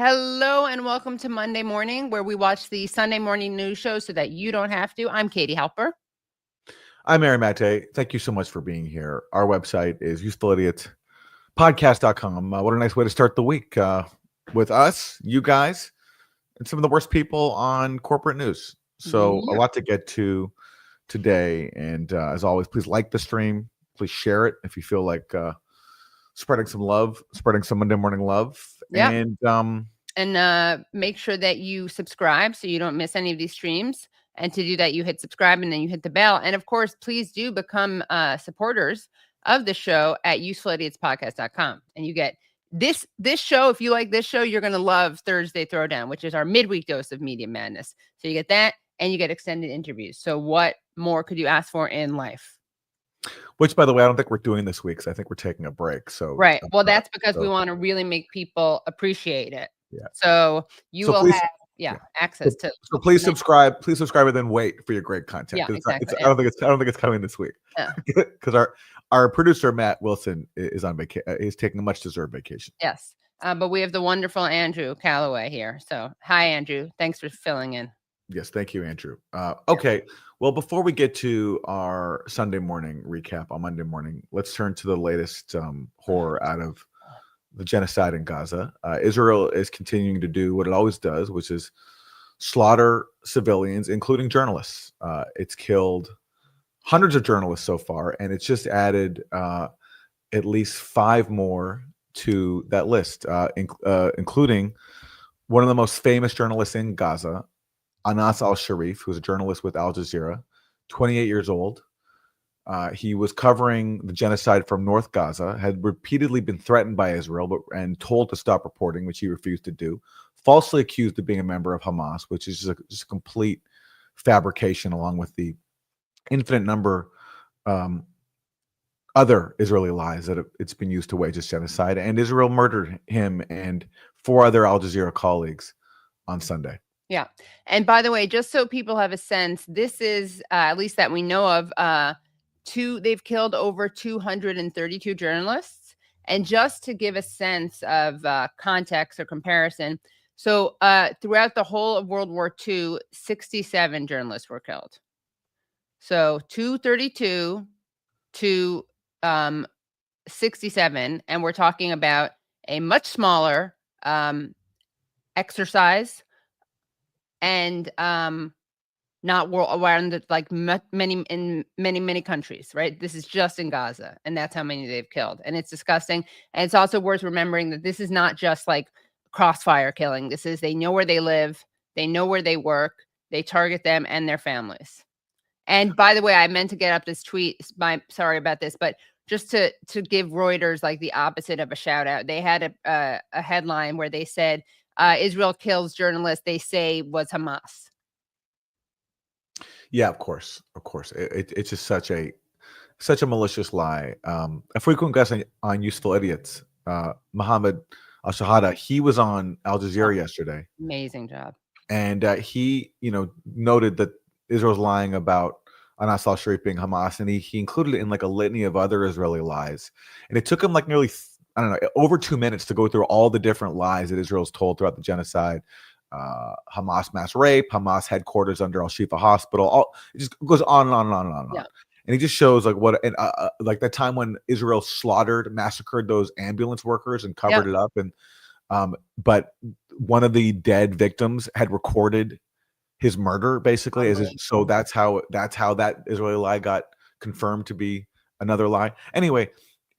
Hello and welcome to Monday Morning, where we watch the Sunday morning news show so that you don't have to. I'm Katie Halper. I'm Aaron Maté. Thank you so much for being here. Our website is usefulidiots.podcast.com. What a nice way to start the week with us, you guys, and some of the worst people on corporate news. So a lot to get to today. And as always, please like the stream. Please share it if you feel like spreading some love, spreading some Monday morning love. Yeah. And make sure that you subscribe so you don't miss any of these streams. And to do that, you hit subscribe and then you hit the bell. And of course, please do become supporters of the show at usefulidiots.podcast.com. And you get this show. If you like this show, you're going to love Thursday Throwdown, which is our midweek dose of media madness. So you get that and you get extended interviews. So what more could you ask for in life? Which, by the way, I don't think we're doing this week because I think we're taking a break. So right. Well, that's because we want to really make people appreciate it. Yeah. So you will have access to. So please subscribe. Please subscribe and then wait for your great content. Yeah, exactly. I don't think it's coming this week. Because our producer Matt Wilson is on vacation. He's taking a much deserved vacation. Yes. But we have the wonderful Andrew Calloway here. So hi, Andrew. Thanks for filling in. Yes, thank you, Andrew. Okay. Well, before we get to our Sunday morning recap on Monday morning, let's turn to the latest horror out of the genocide in Gaza. Israel is continuing to do what it always does, which is slaughter civilians, including journalists. It's killed hundreds of journalists so far, and it's just added at least 5 more to that list, including one of the most famous journalists in Gaza, Anas al-Sharif, who's a journalist with Al Jazeera, 28 years old. He was covering the genocide from North Gaza, had repeatedly been threatened by Israel and told to stop reporting, which he refused to do, falsely accused of being a member of Hamas, which is just a complete fabrication, along with the infinite number other Israeli lies that it's been used to wage this genocide. And Israel murdered him and 4 other Al Jazeera colleagues on Sunday. Yeah. And by the way, just so people have a sense, this is, at least that we know of, they've killed over 232 journalists. And just to give a sense of context or comparison, so throughout the whole of World War II, 67 journalists were killed. So 232 to 67, and we're talking about a much smaller exercise. And not around like many countries, right? This is just in Gaza, and that's how many they've killed, and it's disgusting. And it's also worth remembering that this is not just like crossfire killing. This is they know where they live, they know where they work, they target them and their families. And by the way, I meant to get up this tweet. Sorry about this, but just to give Reuters like the opposite of a shout out, they had a headline where they said, Israel kills journalists they say was Hamas. Yeah, of course. It's just such a malicious lie. A frequent guest on Useful Idiots, Mohammed al-Shahada, he was on Al Jazeera yesterday. Amazing job. And he, noted that Israel's lying about Anas al-Sharif being Hamas, and he included it in like a litany of other Israeli lies. And it took him like nearly over 2 minutes to go through all the different lies that Israel's told throughout the genocide. Hamas mass rape, Hamas headquarters under Al-Shifa Hospital. It just goes on and on and on and on. Yeah. And he just shows like what, and like that time when Israel massacred those ambulance workers and covered it up. And but one of the dead victims had recorded his murder, basically. So that's how that Israeli lie got confirmed to be another lie. Anyway,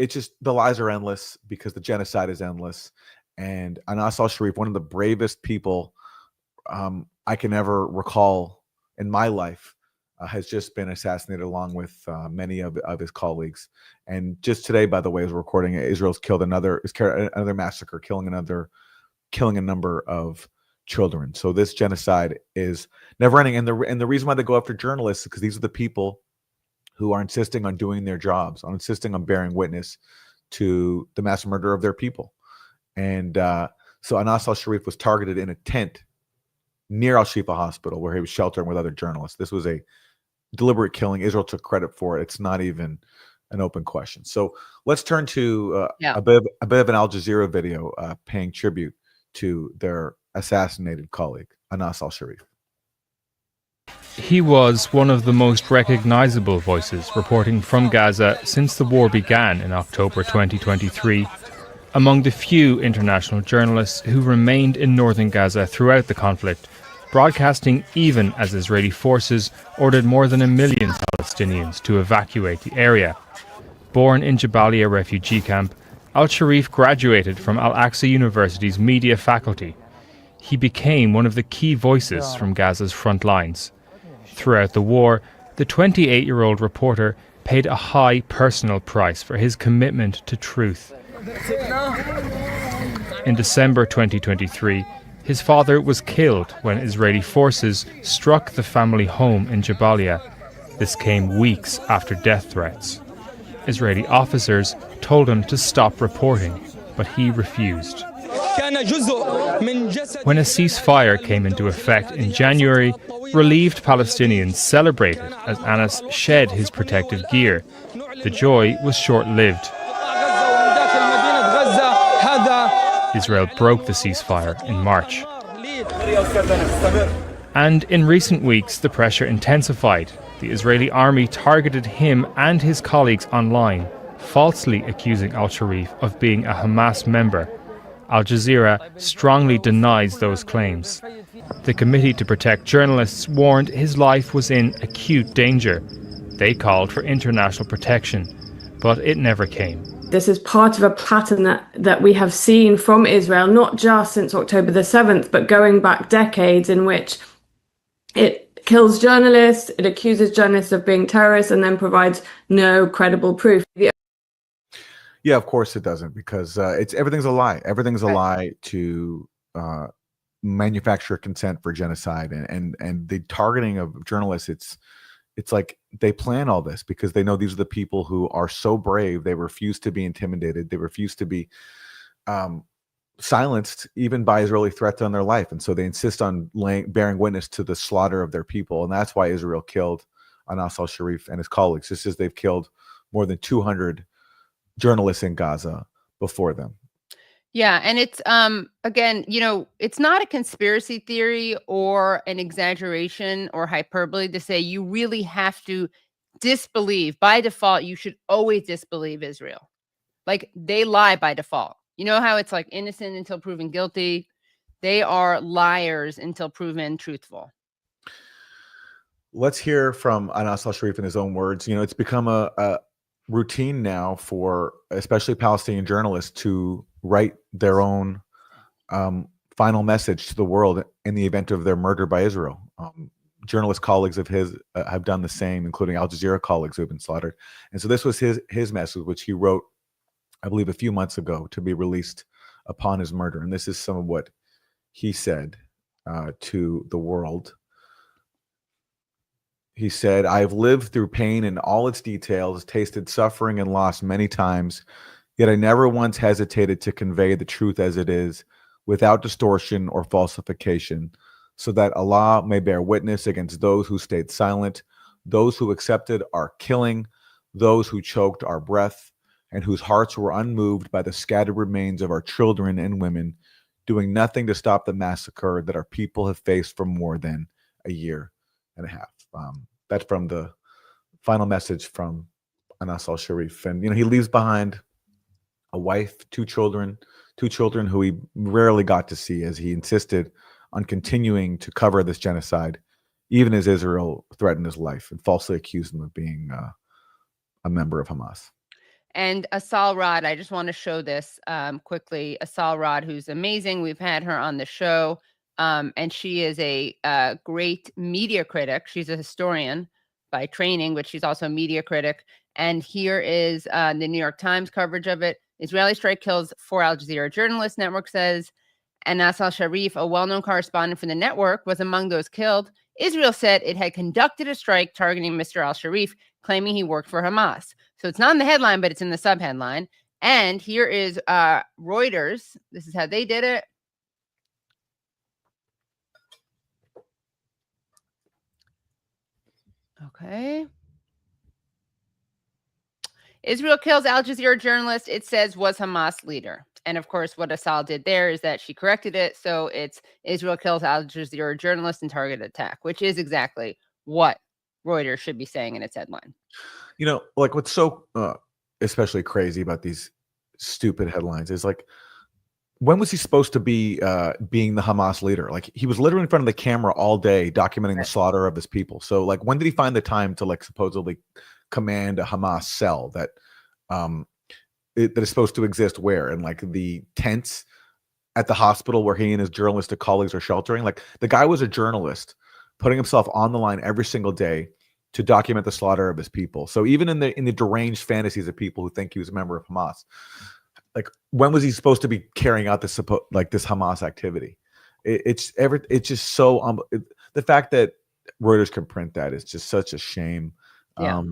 it's just the lies are endless because the genocide is endless. And Anas al-Sharif, one of the bravest people I can ever recall in my life, has just been assassinated along with many of his colleagues. And just today, by the way, as we're recording, Israel's killed another massacre, killing a number of children. So this genocide is never ending. And the reason why they go after journalists is because these are the people who are insisting on doing their jobs, on insisting on bearing witness to the mass murder of their people. And so Anas al-Sharif was targeted in a tent near Al-Shifa Hospital where he was sheltering with other journalists. This was a deliberate killing. Israel took credit for it. It's not even an open question. So let's turn to a bit of an Al Jazeera video paying tribute to their assassinated colleague, Anas al-Sharif. He was one of the most recognizable voices reporting from Gaza since the war began in October 2023, among the few international journalists who remained in northern Gaza throughout the conflict, broadcasting even as Israeli forces ordered more than 1 million Palestinians to evacuate the area. Born in Jabalia refugee camp, al-Sharif graduated from Al-Aqsa University's media faculty. He became one of the key voices from Gaza's front lines. Throughout the war, the 28-year-old reporter paid a high personal price for his commitment to truth. In December 2023, his father was killed when Israeli forces struck the family home in Jabalia. This came weeks after death threats. Israeli officers told him to stop reporting, but he refused. When a ceasefire came into effect in January, relieved Palestinians celebrated as Anas shed his protective gear. The joy was short-lived. Israel broke the ceasefire in March. And in recent weeks, the pressure intensified. The Israeli army targeted him and his colleagues online, falsely accusing al-Sharif of being a Hamas member. Al Jazeera strongly denies those claims. The Committee to Protect Journalists warned his life was in acute danger. They called for international protection, but it never came. This is part of a pattern that we have seen from Israel, not just since October the 7th, but going back decades, in which it kills journalists, it accuses journalists of being terrorists, and then provides no credible proof. Yeah, of course it doesn't, because everything's a lie. Everything's a lie to manufacture consent for genocide, and the targeting of journalists. It's like they plan all this because they know these are the people who are so brave. They refuse to be intimidated. They refuse to be silenced even by Israeli threats on their life. And so they insist on bearing witness to the slaughter of their people. And that's why Israel killed Anas al-Sharif and his colleagues, just as they've killed more than 200 journalists in Gaza before them. Yeah, and it's again, it's not a conspiracy theory or an exaggeration or hyperbole to say you really have to disbelieve. By default, you should always disbelieve Israel. Like, they lie by default. You know how it's like innocent until proven guilty? They are liars until proven truthful. Let's hear from Anas al-Sharif in his own words. It's become a routine now for especially Palestinian journalists to write their own final message to the world in the event of their murder by Israel. Journalist colleagues of his have done the same, including Al Jazeera colleagues who have been slaughtered. And so this was his message, which he wrote, I believe, a few months ago to be released upon his murder. And this is some of what he said to the world. He said, "I have lived through pain in all its details, tasted suffering and loss many times, yet I never once hesitated to convey the truth as it is, without distortion or falsification, so that Allah may bear witness against those who stayed silent, those who accepted our killing, those who choked our breath, and whose hearts were unmoved by the scattered remains of our children and women, doing nothing to stop the massacre that our people have faced for more than a year and a half." That's from the final message from Anas al-Sharif. And, he leaves behind a wife, two children who he rarely got to see, as he insisted on continuing to cover this genocide, even as Israel threatened his life and falsely accused him of being a member of Hamas. And Asal Rod, I just want to show this quickly. Asal Rod, who's amazing. We've had her on the show. And she is a great media critic. She's a historian by training, but she's also a media critic. And here is the New York Times coverage of it. Israeli strike kills 4 Al Jazeera journalists, network says. Anas al-Sharif, a well-known correspondent for the network, was among those killed. Israel said it had conducted a strike targeting Mr. al-Sharif, claiming he worked for Hamas. So it's not in the headline, but it's in the subheadline. And here is Reuters. This is how they did it. Okay. Israel kills Al Jazeera journalist, it says, was Hamas leader. And of course, what Assal did there is that she corrected it. So it's Israel kills Al Jazeera journalist and targeted attack, which is exactly what Reuters should be saying in its headline. You know, like what's so especially crazy about these stupid headlines is like, when was he supposed to be being the Hamas leader? Like, he was literally in front of the camera all day documenting the slaughter of his people. So like, when did he find the time to like supposedly command a Hamas cell that that is supposed to exist where? And like the tents at the hospital where he and his journalistic colleagues are sheltering? Like, the guy was a journalist putting himself on the line every single day to document the slaughter of his people. So even in the deranged fantasies of people who think he was a member of Hamas, like, when was he supposed to be carrying out this this Hamas activity? It's just so the fact that Reuters can print that is just such a shame. Yeah.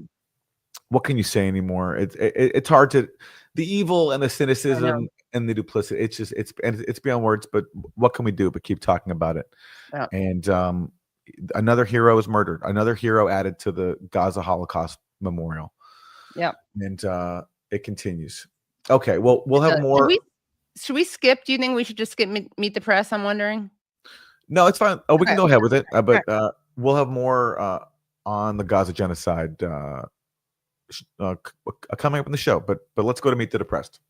What can you say anymore? It's hard to, the evil and the cynicism and the duplicity. It's beyond words. But what can we do but keep talking about it? Yeah. And another hero is murdered. Another hero added to the Gaza Holocaust Memorial. Yeah. And it continues. Okay, well, we'll have more. Should we skip? Do you think we should just skip Meet the Press? I'm wondering. No, it's fine. Oh, we can go ahead with it. But we'll have more on the Gaza genocide coming up in the show. But let's go to Meet the Depressed.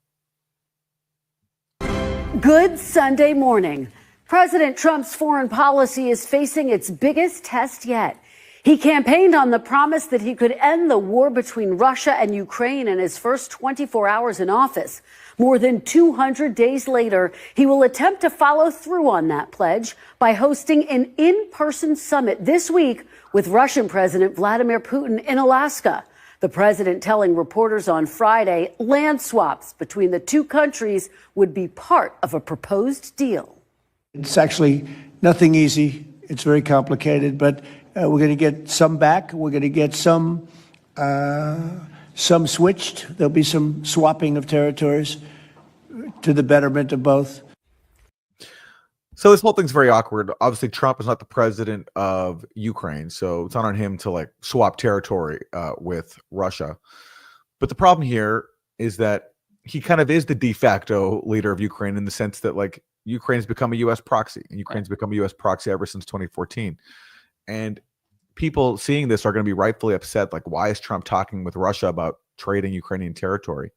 Good Sunday morning. President Trump's foreign policy is facing its biggest test yet. He campaigned on the promise that he could end the war between Russia and Ukraine in his first 24 hours in office. More than 200 days later, he will attempt to follow through on that pledge by hosting an in-person summit this week with Russian President Vladimir Putin in Alaska. The president telling reporters on Friday land swaps between the two countries would be part of a proposed deal. It's actually nothing easy. It's very complicated, but we're going to get some back. We're going to get some switched. There'll be some swapping of territories to the betterment of both. So this whole thing's very awkward. Obviously, Trump is not the president of Ukraine, so it's not on him to like swap territory with Russia. But the problem here is that he kind of is the de facto leader of Ukraine in the sense that like Ukraine's become a U.S. proxy, and Ukraine's become a U.S. proxy ever since 2014. And people seeing this are going to be rightfully upset. Like, why is Trump talking with Russia about trading Ukrainian territory?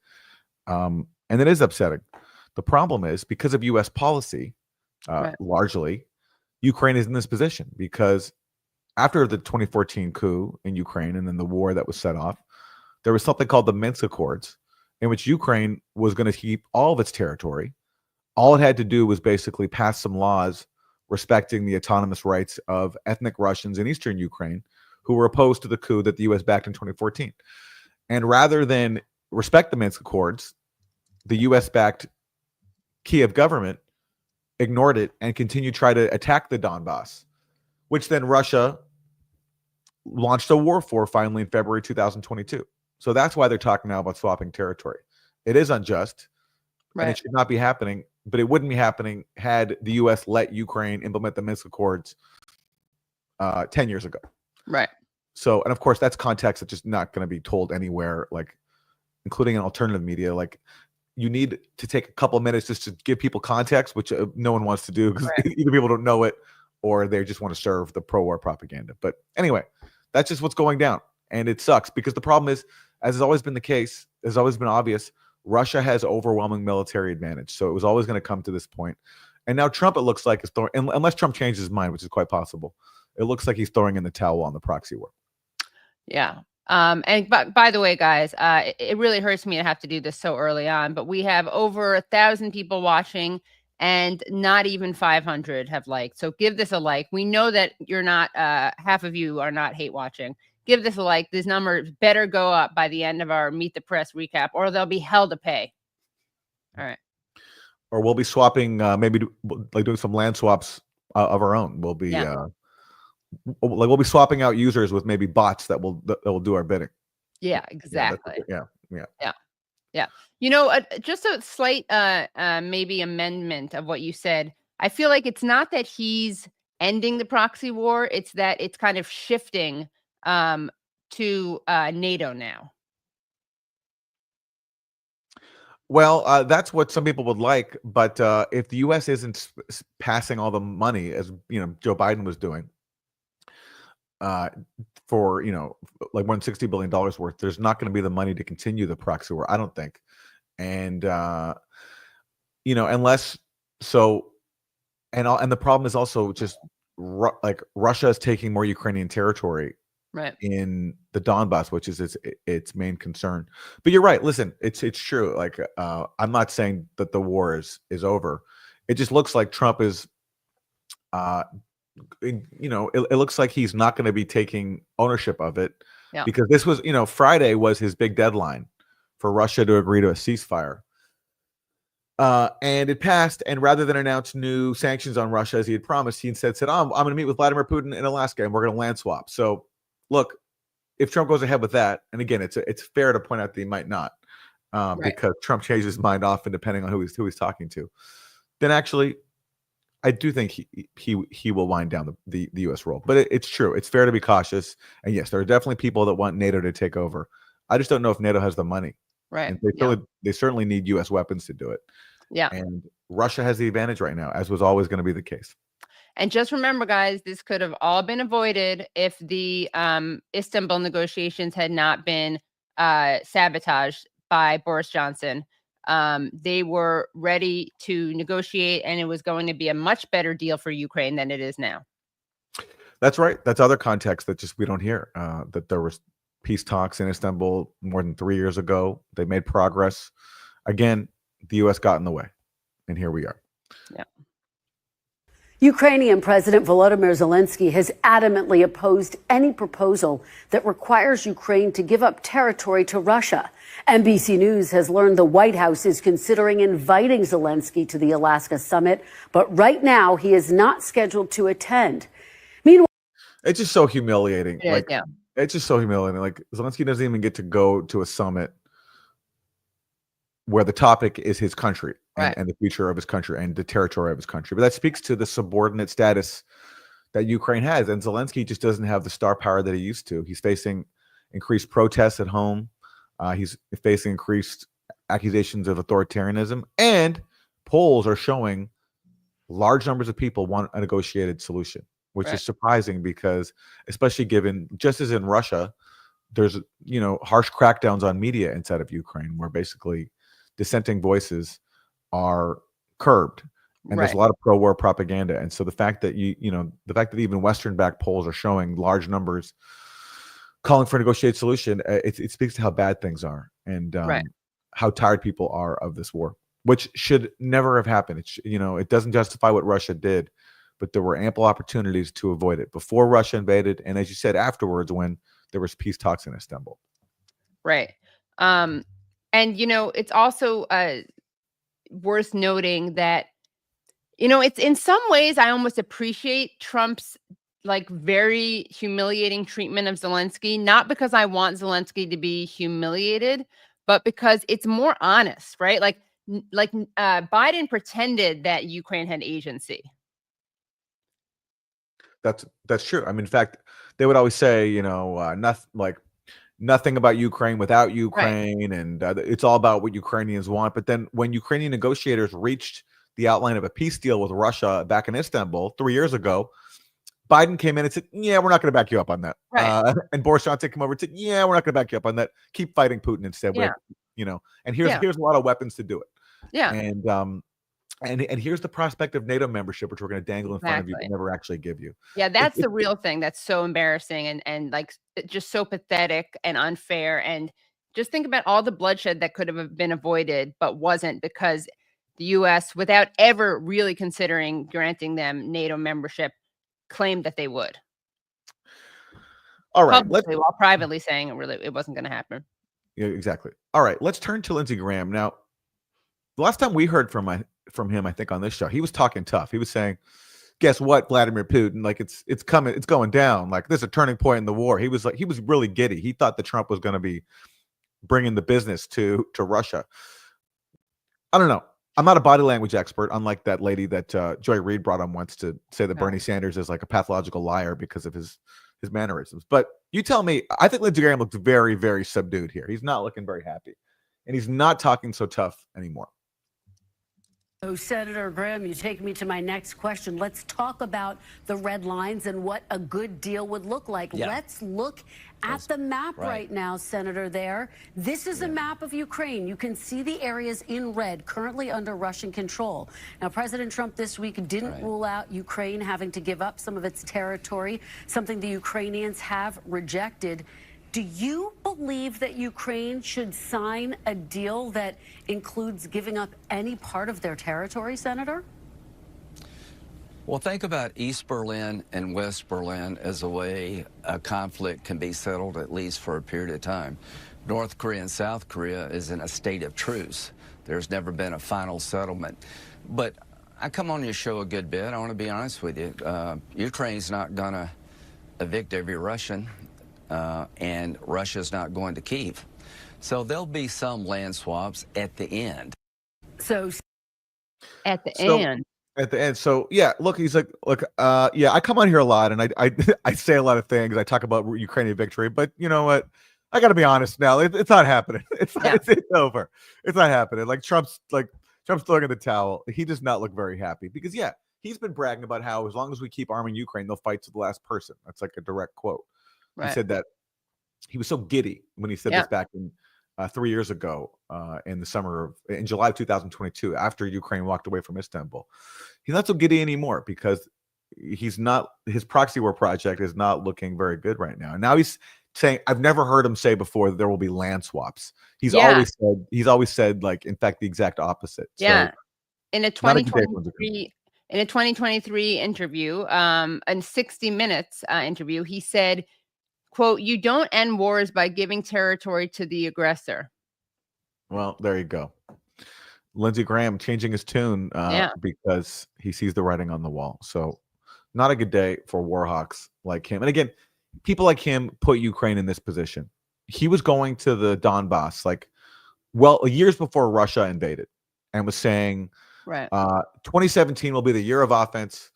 And it is upsetting. The problem is because of U.S. policy, largely, Ukraine is in this position because after the 2014 coup in Ukraine and then the war that was set off, there was something called the Minsk Accords in which Ukraine was going to keep all of its territory. All it had to do was basically pass some laws respecting the autonomous rights of ethnic Russians in eastern Ukraine who were opposed to the coup that the U.S. backed in 2014. And rather than respect the Minsk Accords, the U.S.-backed Kiev government ignored it and continued to try to attack the Donbass, which then Russia launched a war for finally in February 2022. So that's why they're talking now about swapping territory. It is unjust, and it should not be happening. But it wouldn't be happening had the U.S. let Ukraine implement the Minsk Accords 10 years ago. Right. So, and of course, that's context that's just not going to be told anywhere, like, including in alternative media. Like, you need to take a couple of minutes just to give people context, which no one wants to do because either people don't know it or they just want to serve the pro-war propaganda. But anyway, that's just what's going down. And it sucks because the problem is, as has always been the case, has always been obvious, Russia has overwhelming military advantage. So it was always going to come to this point. And now Trump, it looks like, is throwing, unless Trump changes his mind, which is quite possible, it looks like he's throwing in the towel on the proxy war. Yeah. And by the way, guys, it really hurts me to have to do this so early on, but we have over 1,000 people watching and not even 500 have liked. So give this a like. We know that you're not, half of you are not hate watching. Give this a like. This number better go up by the end of our Meet the Press recap, or they'll be hell to pay. All right. Or we'll be swapping, maybe like doing some land swaps of our own. We'll be we'll be swapping out users with maybe bots that will do our bidding. Yeah, exactly. Yeah. You know, just a slight maybe amendment of what you said. I feel like it's not that he's ending the proxy war; it's that it's kind of shifting to NATO now. Well, that's what some people would like, but if the U.S. isn't passing all the money, as Joe Biden was doing, for like $160 billion worth, there's not going to be the money to continue the proxy war, I don't think. And unless so, and the problem is also just like Russia is taking more Ukrainian territory Right. in the Donbass, which is its main concern. But you're right. Listen, it's true. Like I'm not saying that the war is over. It just looks like Trump is, it looks like he's not going to be taking ownership of it, because this was, Friday was his big deadline for Russia to agree to a ceasefire. And it passed. And rather than announce new sanctions on Russia as he had promised, he instead said, I'm going to meet with Vladimir Putin in Alaska and we're going to land swap. So look, if Trump goes ahead with that, and again, it's fair to point out that he might not, because Trump changes his mind often depending on who he's talking to, then actually, I do think he will wind down the U.S. role. But it's true. It's fair to be cautious. And yes, there are definitely people that want NATO to take over. I just don't know if NATO has the money. Right. And they certainly need U.S. weapons to do it. Yeah. And Russia has the advantage right now, as was always going to be the case. And just remember, guys, this could have all been avoided if the Istanbul negotiations had not been sabotaged by Boris Johnson. They were ready to negotiate, and it was going to be a much better deal for Ukraine than it is now. That's right. That's other context that just we don't hear. That there was peace talks in Istanbul more than 3 years ago. They made progress. Again, the U.S. got in the way, and here we are. Yeah. Ukrainian President Volodymyr Zelensky has adamantly opposed any proposal that requires Ukraine to give up territory to Russia. NBC News has learned the White House is considering inviting Zelensky to the Alaska summit, but right now he is not scheduled to attend. Meanwhile, it's just so humiliating. Yeah. It's just so humiliating. Like Zelensky doesn't even get to go to a summit where the topic is his country and the future of his country and the territory of his country. But that speaks to the subordinate status that Ukraine has. And Zelensky just doesn't have the star power that he used to. He's facing increased protests at home. He's facing increased accusations of authoritarianism. And polls are showing large numbers of people want a negotiated solution, which is surprising because, especially given, just as in Russia, there's, harsh crackdowns on media inside of Ukraine where basically dissenting voices are curbed, and there's a lot of pro-war propaganda. And so the fact that the fact that even Western-backed polls are showing large numbers calling for a negotiated solution, it speaks to how bad things are and how tired people are of this war, which should never have happened. It doesn't justify what Russia did, but there were ample opportunities to avoid it before Russia invaded, and as you said, afterwards when there was peace talks in Istanbul. Right. And it's also worth noting that, it's in some ways I almost appreciate Trump's very humiliating treatment of Zelensky, not because I want Zelensky to be humiliated, but because it's more honest, right? Biden pretended that Ukraine had agency. That's true. I mean, in fact, they would always say, nothing about Ukraine without Ukraine, and it's all about what Ukrainians want. But then when Ukrainian negotiators reached the outline of a peace deal with Russia back in Istanbul 3 years ago, Biden came in and said, yeah, we're not going to back you up on that. And Boris Johnson came over and said, yeah, we're not going to back you up on that. Keep fighting Putin instead. And here's a lot of weapons to do it. Yeah. And here's the prospect of NATO membership, which we're going to dangle in front of you, but never actually give you. Yeah, that's the real thing. That's so embarrassing and just so pathetic and unfair. And just think about all the bloodshed that could have been avoided, but wasn't, because the U.S., without ever really considering granting them NATO membership, claimed that they would. All right, publicly, while privately saying it wasn't going to happen. Yeah, exactly. All right, let's turn to Lindsey Graham now. The last time we heard from him, I think on this show, he was talking tough. He was saying, "Guess what, Vladimir Putin? It's coming, it's going down. There's a turning point in the war." He was really giddy. He thought that Trump was going to be bringing the business to Russia. I don't know. I'm not a body language expert, unlike that lady that Joy Reid brought on once to say that Bernie Sanders is like a pathological liar because of his mannerisms. But you tell me. I think Lindsey Graham looked very, very subdued here. He's not looking very happy. and he's not talking so tough anymore. So, Senator Graham, you take me to my next question. Let's talk about the red lines and what a good deal would look like. Yeah. Let's look at the map right now, Senator, there. This is a map of Ukraine. You can see the areas in red currently under Russian control. Now, President Trump this week didn't rule out Ukraine having to give up some of its territory, something the Ukrainians have rejected. Do you believe that Ukraine should sign a deal that includes giving up any part of their territory, Senator? Well, think about East Berlin and West Berlin as a way a conflict can be settled, at least for a period of time. North Korea and South Korea is in a state of truce. There's never been a final settlement. But I come on your show a good bit. I want to be honest with you. Ukraine's not going to evict every Russian. And Russia's not going to Kyiv. So there'll be some land swaps at the end. So At the end. At the end. So yeah, look, he's like, look, yeah, I come on here a lot and I say a lot of things. I talk about Ukrainian victory, but you know what? I got to be honest now. It's not happening. It's over. It's not happening. Like Trump's throwing in the towel. He does not look very happy because yeah, he's been bragging about how as long as we keep arming Ukraine, they'll fight to the last person. That's like a direct quote. He said that he was so giddy when he said this back in 3 years ago in July of 2022, after Ukraine walked away from Istanbul. He's not so giddy anymore because his proxy war project is not looking very good right now. And now he's saying, I've never heard him say before that there will be land swaps. He's always said like, in fact, the exact opposite. Yeah. So, in a 2023 interview, in 60 Minutes interview, he said, quote, "You don't end wars by giving territory to the aggressor." Well, there you go. Lindsey Graham changing his tune because he sees the writing on the wall. So not a good day for war hawks like him. And again, people like him put Ukraine in this position. He was going to the Donbass years before Russia invaded and was saying 2017 will be the year of offense.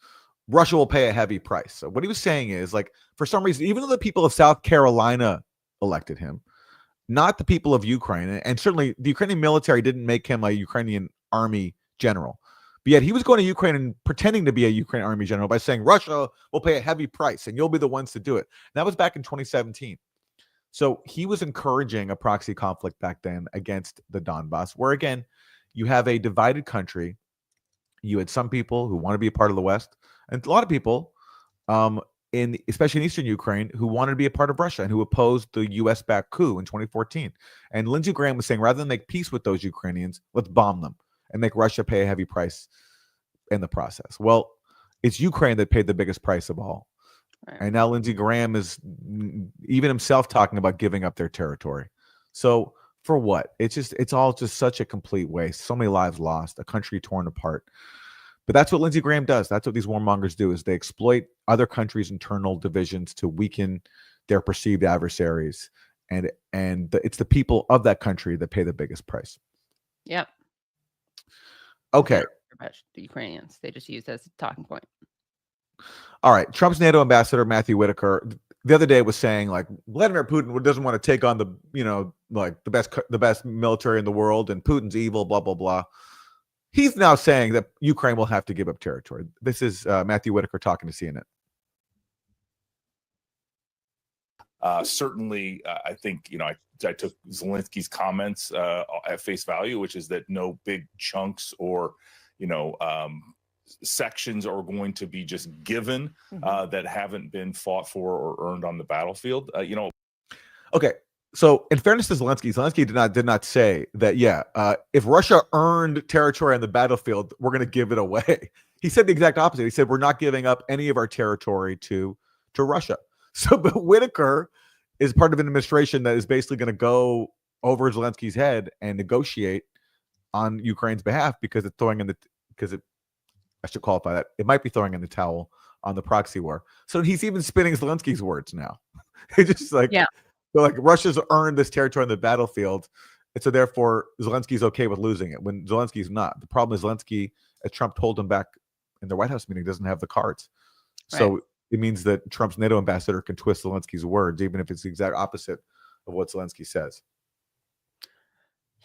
Russia will pay a heavy price. So what he was saying is, like, for some reason, even though the people of South Carolina elected him, not the people of Ukraine, and certainly the Ukrainian military didn't make him a Ukrainian army general, but yet he was going to Ukraine and pretending to be a Ukrainian army general by saying Russia will pay a heavy price and you'll be the ones to do it. And that was back in 2017. So he was encouraging a proxy conflict back then against the Donbass, where again, you have a divided country. You had some people who want to be a part of the West, and a lot of people, especially in eastern Ukraine, who wanted to be a part of Russia and who opposed the U.S.-backed coup in 2014. And Lindsey Graham was saying, rather than make peace with those Ukrainians, let's bomb them and make Russia pay a heavy price in the process. Well, it's Ukraine that paid the biggest price of all. Right. And now Lindsey Graham is even himself talking about giving up their territory. So for what? It's all just such a complete waste. So many lives lost, a country torn apart. But that's what Lindsey Graham does. That's what these warmongers do, is they exploit other countries' internal divisions to weaken their perceived adversaries. And it's the people of that country that pay the biggest price. Yep. Okay. The Ukrainians, they just use that as a talking point. All right. Trump's NATO ambassador, Matthew Whitaker, the other day was saying, like, Vladimir Putin doesn't want to take on the best military in the world, and Putin's evil, blah, blah, blah. He's now saying that Ukraine will have to give up territory. This is Matthew Whitaker talking to CNN. Certainly, I think, I took Zelensky's comments at face value, which is that no big chunks or, sections are going to be just given that haven't been fought for or earned on the battlefield. Okay. So, in fairness to Zelensky did not say that, if Russia earned territory on the battlefield, we're going to give it away. He said the exact opposite. He said, we're not giving up any of our territory to Russia. So, but Whitaker is part of an administration that is basically going to go over Zelensky's head and negotiate on Ukraine's behalf because it's I should qualify that. It might be throwing in the towel on the proxy war. So he's even spinning Zelensky's words now. It's just like, so like Russia's earned this territory on the battlefield, and so therefore Zelensky's okay with losing it when Zelensky's not. The problem is Zelensky, as Trump told him back in the White House meeting, doesn't have the cards. Right. So it means that Trump's NATO ambassador can twist Zelensky's words, even if it's the exact opposite of what Zelensky says.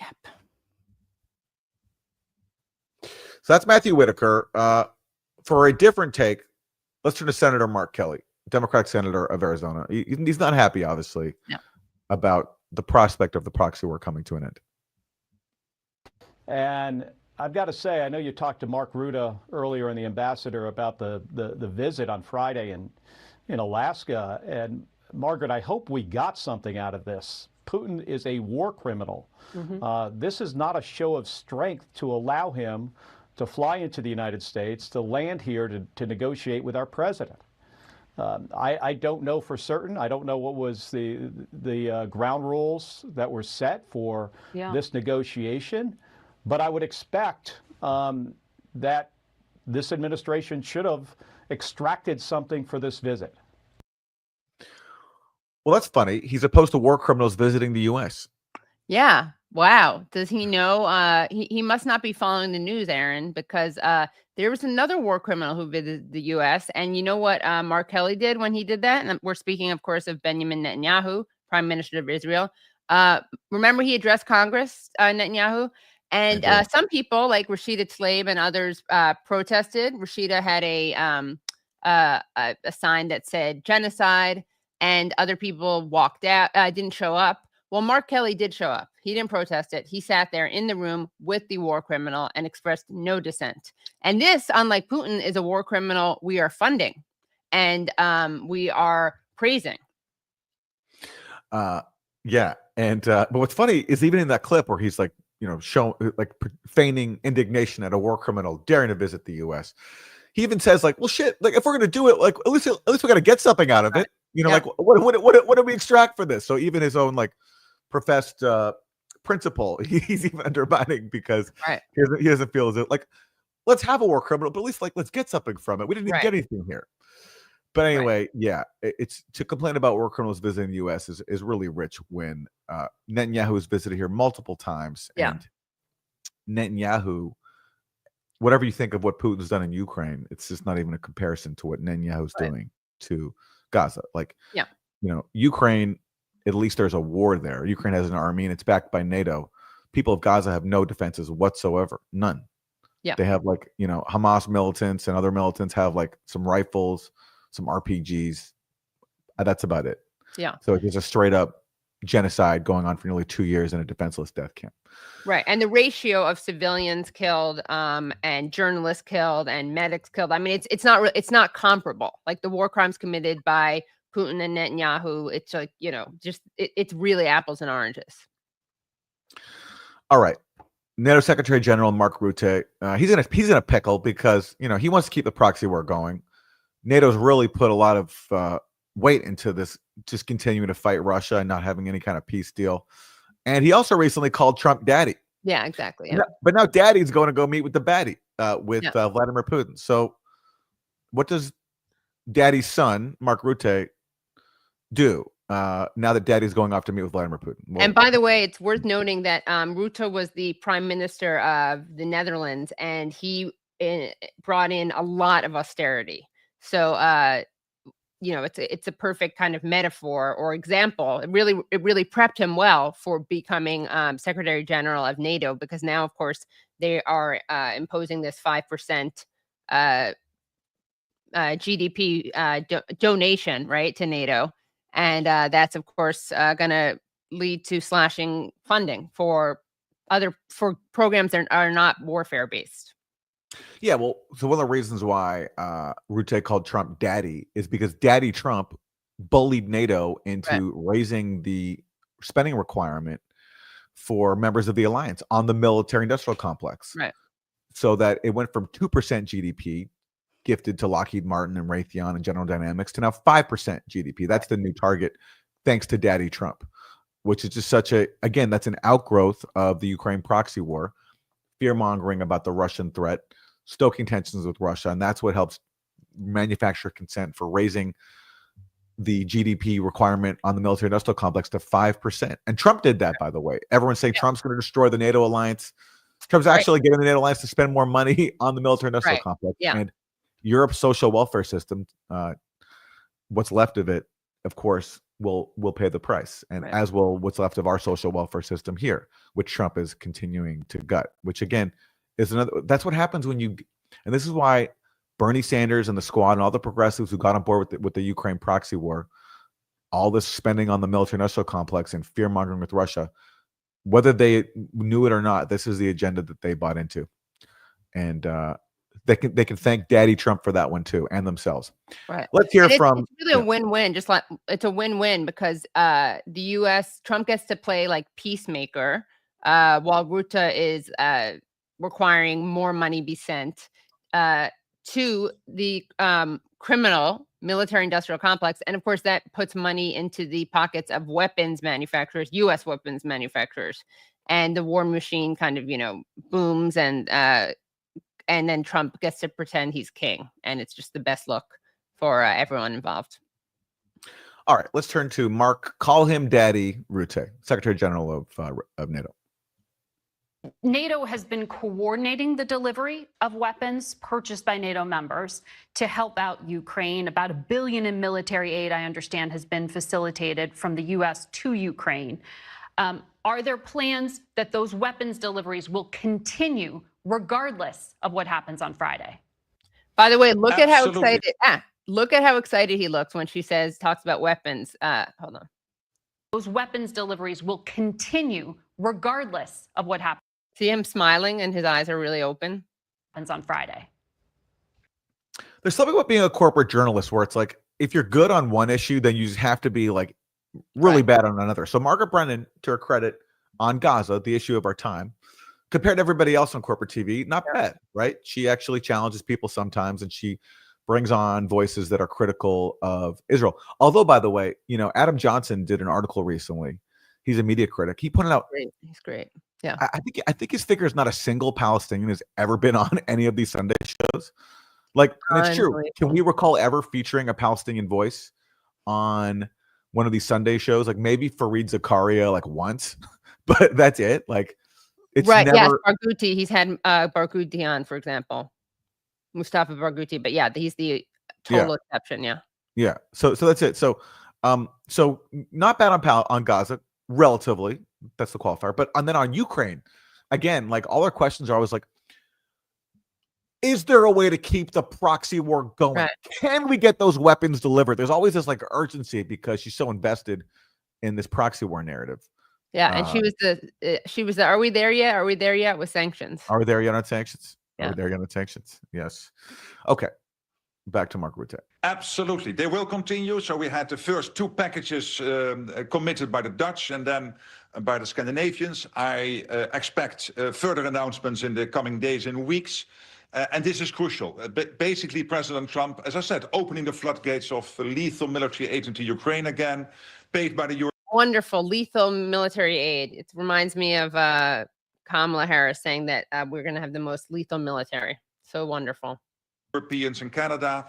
Yep. So that's Matthew Whitaker. For a different take, let's turn to Senator Mark Kelly, Democratic senator of Arizona. He's not happy, obviously, about the prospect of the proxy war coming to an end. And I've got to say, I know you talked to Mark Rutte earlier in the Ambassador about the visit on Friday in Alaska. And Margaret, I hope we got something out of this. Putin is a war criminal. This is not a show of strength to allow him to fly into the United States, to land here to negotiate with our president. I don't know for certain. I don't know what was the ground rules that were set for this negotiation, but I would expect that this administration should have extracted something for this visit. Well, that's funny. He's opposed to war criminals visiting the U.S. Yeah. Wow. Does he know? He must not be following the news, Aaron, because there was another war criminal who visited the U.S. And you know what Mark Kelly did when he did that? And we're speaking, of course, of Benjamin Netanyahu, Prime Minister of Israel. Remember, he addressed Congress, Netanyahu, and some people like Rashida Tlaib and others protested. Rashida had a sign that said genocide, and other people walked out, didn't show up. Well, Mark Kelly did show up. He didn't protest it. He sat there in the room with the war criminal and expressed no dissent. And this, unlike Putin, is a war criminal we are funding and we are praising. Yeah. And but what's funny is even in that clip where he's like, feigning indignation at a war criminal daring to visit the U.S., he even says like, well, shit, like if we're going to do it, like at least we got to get something out of it. Like what do we extract for this? So even his own like professed principle, he's even undermining because he doesn't feel as if like, let's have a war criminal, but at least like let's get something from it. We didn't even get anything here. But anyway, it's to complain about war criminals visiting the U.S. is really rich when Netanyahu has visited here multiple times. And Netanyahu, whatever you think of what Putin's done in Ukraine, it's just not even a comparison to what Netanyahu's doing to Gaza. Like, Ukraine, at least there's a war there. Ukraine has an army and it's backed by NATO. People of Gaza have no defenses whatsoever. None. Yeah. They have like, Hamas militants and other militants have like some rifles, some RPGs. That's about it. Yeah. So it's a straight up genocide going on for nearly 2 years in a defenseless death camp. Right. And the ratio of civilians killed and journalists killed and medics killed, I mean, it's not comparable. Like the war crimes committed by Putin and Netanyahu, it's like, it's really apples and oranges. All right. NATO Secretary General Mark Rutte, he's in a pickle because, he wants to keep the proxy war going. NATO's really put a lot of weight into this, just continuing to fight Russia and not having any kind of peace deal. And he also recently called Trump daddy. Yeah, exactly. Yeah. But now daddy's going to go meet with the baddie, with Vladimir Putin. So what does daddy's son, Mark Rutte, do now that daddy's going off to meet with Vladimir Putin? Well, and by the way, it's worth noting that Rutte was the prime minister of the Netherlands, and he brought in a lot of austerity. So, it's a perfect kind of metaphor or example. It really prepped him well for becoming Secretary General of NATO, because now, of course, they are imposing this 5% GDP donation, right, to NATO. And that's, of course, going to lead to slashing funding for programs that are not warfare based. Yeah, well, so one of the reasons why Rutte called Trump daddy is because Daddy Trump bullied NATO into raising the spending requirement for members of the alliance on the military-industrial complex. Right. So that it went from 2% GDP gifted to Lockheed Martin and Raytheon and General Dynamics to now 5% GDP. That's the new target, thanks to Daddy Trump, which is just that's an outgrowth of the Ukraine proxy war, fear-mongering about the Russian threat, stoking tensions with Russia, and that's what helps manufacture consent for raising the GDP requirement on the military-industrial complex to 5%. And Trump did that, by the way. Everyone's saying Trump's going to destroy the NATO alliance. Trump's actually getting the NATO alliance to spend more money on the military-industrial complex. Yeah. And Europe's social welfare system, what's left of it, of course, will pay the price, and Right. as will what's left of our social welfare system here, which Trump is continuing to gut. Which again is another. That's what happens when you, and this is why Bernie Sanders and the squad and all the progressives who got on board with the Ukraine proxy war, all this spending on the military-industrial complex and fear-mongering with Russia, whether they knew it or not, this is the agenda that they bought into, and they can thank Daddy Trump for that one too, and themselves. Right. Let's hear And from. it's really a win-win. Just like it's a win-win because the U.S. Trump gets to play like peacemaker, while Rutte is requiring more money be sent to the criminal military-industrial complex, and of course that puts money into the pockets of weapons manufacturers, U.S. weapons manufacturers, and the war machine kind of booms, and then Trump gets to pretend he's king, and it's just the best look for everyone involved. All right, let's turn to Mark. Call him Daddy Rutte, Secretary General of NATO. NATO has been coordinating the delivery of weapons purchased by NATO members to help out Ukraine. About $1 billion in military aid, I understand, has been facilitated from the U.S. to Ukraine. Are there plans that those weapons deliveries will continue regardless of what happens on Friday? By the way, look at how Absolutely. excited. Look at how excited he looks when she talks about weapons. Hold on. Those weapons deliveries will continue regardless of what happens See him smiling, and his eyes are really open. on Friday. There's something about being a corporate journalist where it's like, if you're good on one issue, then you just have to be like really Right. bad on another. So Margaret Brennan, to her credit, on Gaza, the issue of our time, compared to everybody else on corporate TV, not bad, right? She actually challenges people sometimes, and she brings on voices that are critical of Israel. Although, by the way, Adam Johnson did an article recently. He's a media critic. He pointed out, He's great. Yeah. I think his figure is not a single Palestinian has ever been on any of these Sunday shows. Like, and it's true. Unbelievable. Can we recall ever featuring a Palestinian voice on one of these Sunday shows? Like maybe Fareed Zakaria like once, but that's it. Like it's Right. Yes. never. Barghouti. He's had Barghouti on, for example. Mustafa Barghouti. But yeah, he's the total exception. Yeah. Yeah. So that's it. So not bad on Gaza, relatively. That's the qualifier. But and then on Ukraine, again, like all our questions are always like, is there a way to keep the proxy war going? Right. Can we get those weapons delivered? There's always this like urgency because she's so invested in this proxy war narrative. Yeah. And she was the, are we there yet? Are we there yet with sanctions? Are we there yet on sanctions? Yeah. Are we there yet on sanctions? Yes. Okay. Back to Mark Rutte. Absolutely. They will continue. So we had the first two packages committed by the Dutch and then by the Scandinavians. I expect further announcements in the coming days and weeks. And this is crucial. Basically, President Trump, as I said, opening the floodgates of lethal military aid into Ukraine again, paid by the Europeans. Wonderful. Lethal military aid. It reminds me of Kamala Harris saying that we're going to have the most lethal military. So wonderful. Europeans and Canada,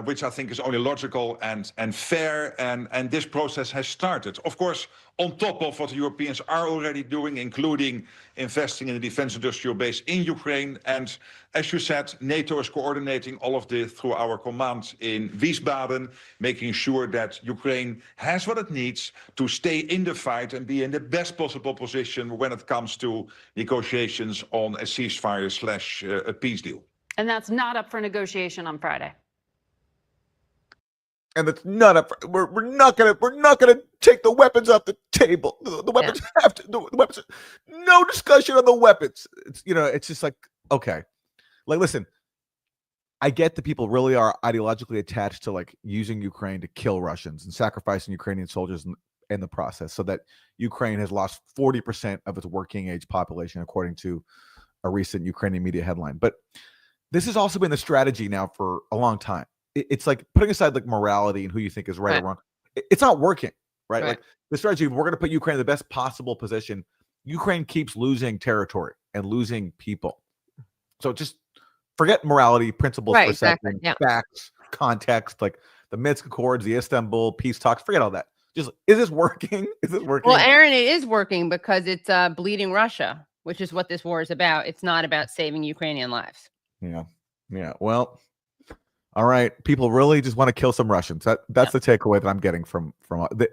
which I think is only logical and fair, and this process has started. Of course, on top of what the Europeans are already doing, including investing in the defense industrial base in Ukraine. And as you said, NATO is coordinating all of this through our command in Wiesbaden, making sure that Ukraine has what it needs to stay in the fight and be in the best possible position when it comes to negotiations on a ceasefire / a peace deal. And that's not up for negotiation on Friday. And it's not up. We're not gonna take the weapons off the table. The weapons have to. The weapons. No discussion on the weapons. It's just like, okay, like listen. I get that people really are ideologically attached to like using Ukraine to kill Russians and sacrificing Ukrainian soldiers in the process, so that Ukraine has lost 40% of its working age population, according to a recent Ukrainian media headline. But this has also been the strategy now for a long time. It's like putting aside like morality and who you think is right or wrong. It's not working, right? Like the strategy, we're going to put Ukraine in the best possible position. Ukraine keeps losing territory and losing people. So just forget morality, principles, perception, facts, context, like the Minsk Accords, the Istanbul peace talks. Forget all that. Just, is this working? Is this working? Well, Aaron, it is working because it's bleeding Russia, which is what this war is about. It's not about saving Ukrainian lives. Yeah. Well, All right, people really just want to kill some Russians. That's the takeaway that I'm getting from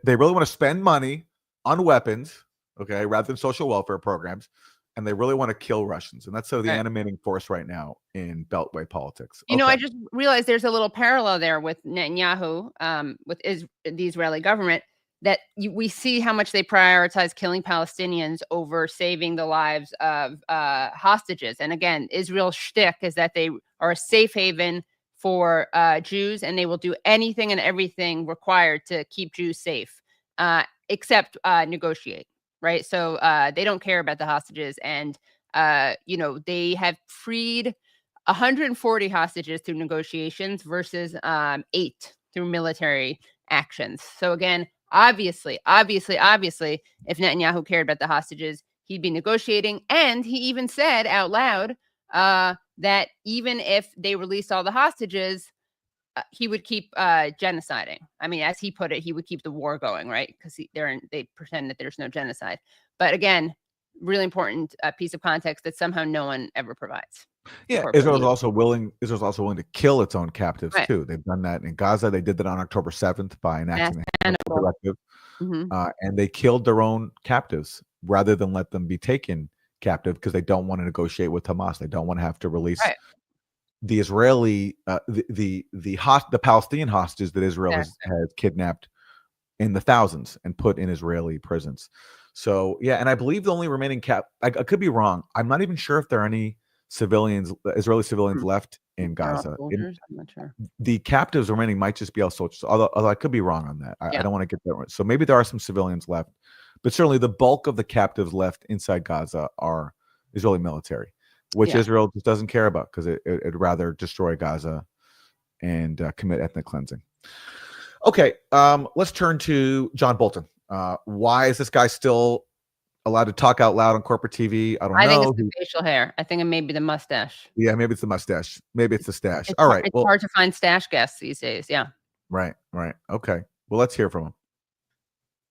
they really want to spend money on weapons, okay, rather than social welfare programs, and they really want to kill Russians, and that's sort of the animating force right now in Beltway politics. You know, I just realized there's a little parallel there with Netanyahu, with the Israeli government, that we see how much they prioritize killing Palestinians over saving the lives of hostages. And again, Israel's shtick is that they are a safe haven for Jews, and they will do anything and everything required to keep Jews safe, except negotiate, right? So they don't care about the hostages. And, you know, they have freed 140 hostages through negotiations versus 8 through military actions. So again, obviously, if Netanyahu cared about the hostages, he'd be negotiating. And he even said out loud that even if they released all the hostages, he would keep genociding. I mean, as he put it, he would keep the war going, right? Because they pretend that there's no genocide. But again, really important piece of context that somehow no one ever provides. Yeah, Israel's also willing to kill its own captives too. They've done that in Gaza. They did that on October 7th by enacting the directive, and they killed their own captives rather than let them be taken captive because they don't want to negotiate with Hamas. They don't want to have to release the Israeli, the Palestinian hostages that Israel has kidnapped in the thousands and put in Israeli prisons. So yeah, and I believe the only remaining I could be wrong. I'm not even sure if there are any Israeli civilians left in Gaza. I'm not sure. The captives remaining might just be all soldiers, although I could be wrong on that. I don't want to get that right. So maybe there are some civilians left, but certainly the bulk of the captives left inside Gaza are Israeli military, which Israel just doesn't care about because it'd rather destroy Gaza and commit ethnic cleansing. Okay, let's turn to John Bolton. Why is this guy still allowed to talk out loud on corporate TV? I don't know. I think it's the facial hair. I think it may be the mustache. Yeah, maybe it's the mustache. Maybe it's the stash. It's All right. It's hard to find stash guests these days. Yeah. Right. Okay. Well, let's hear from him.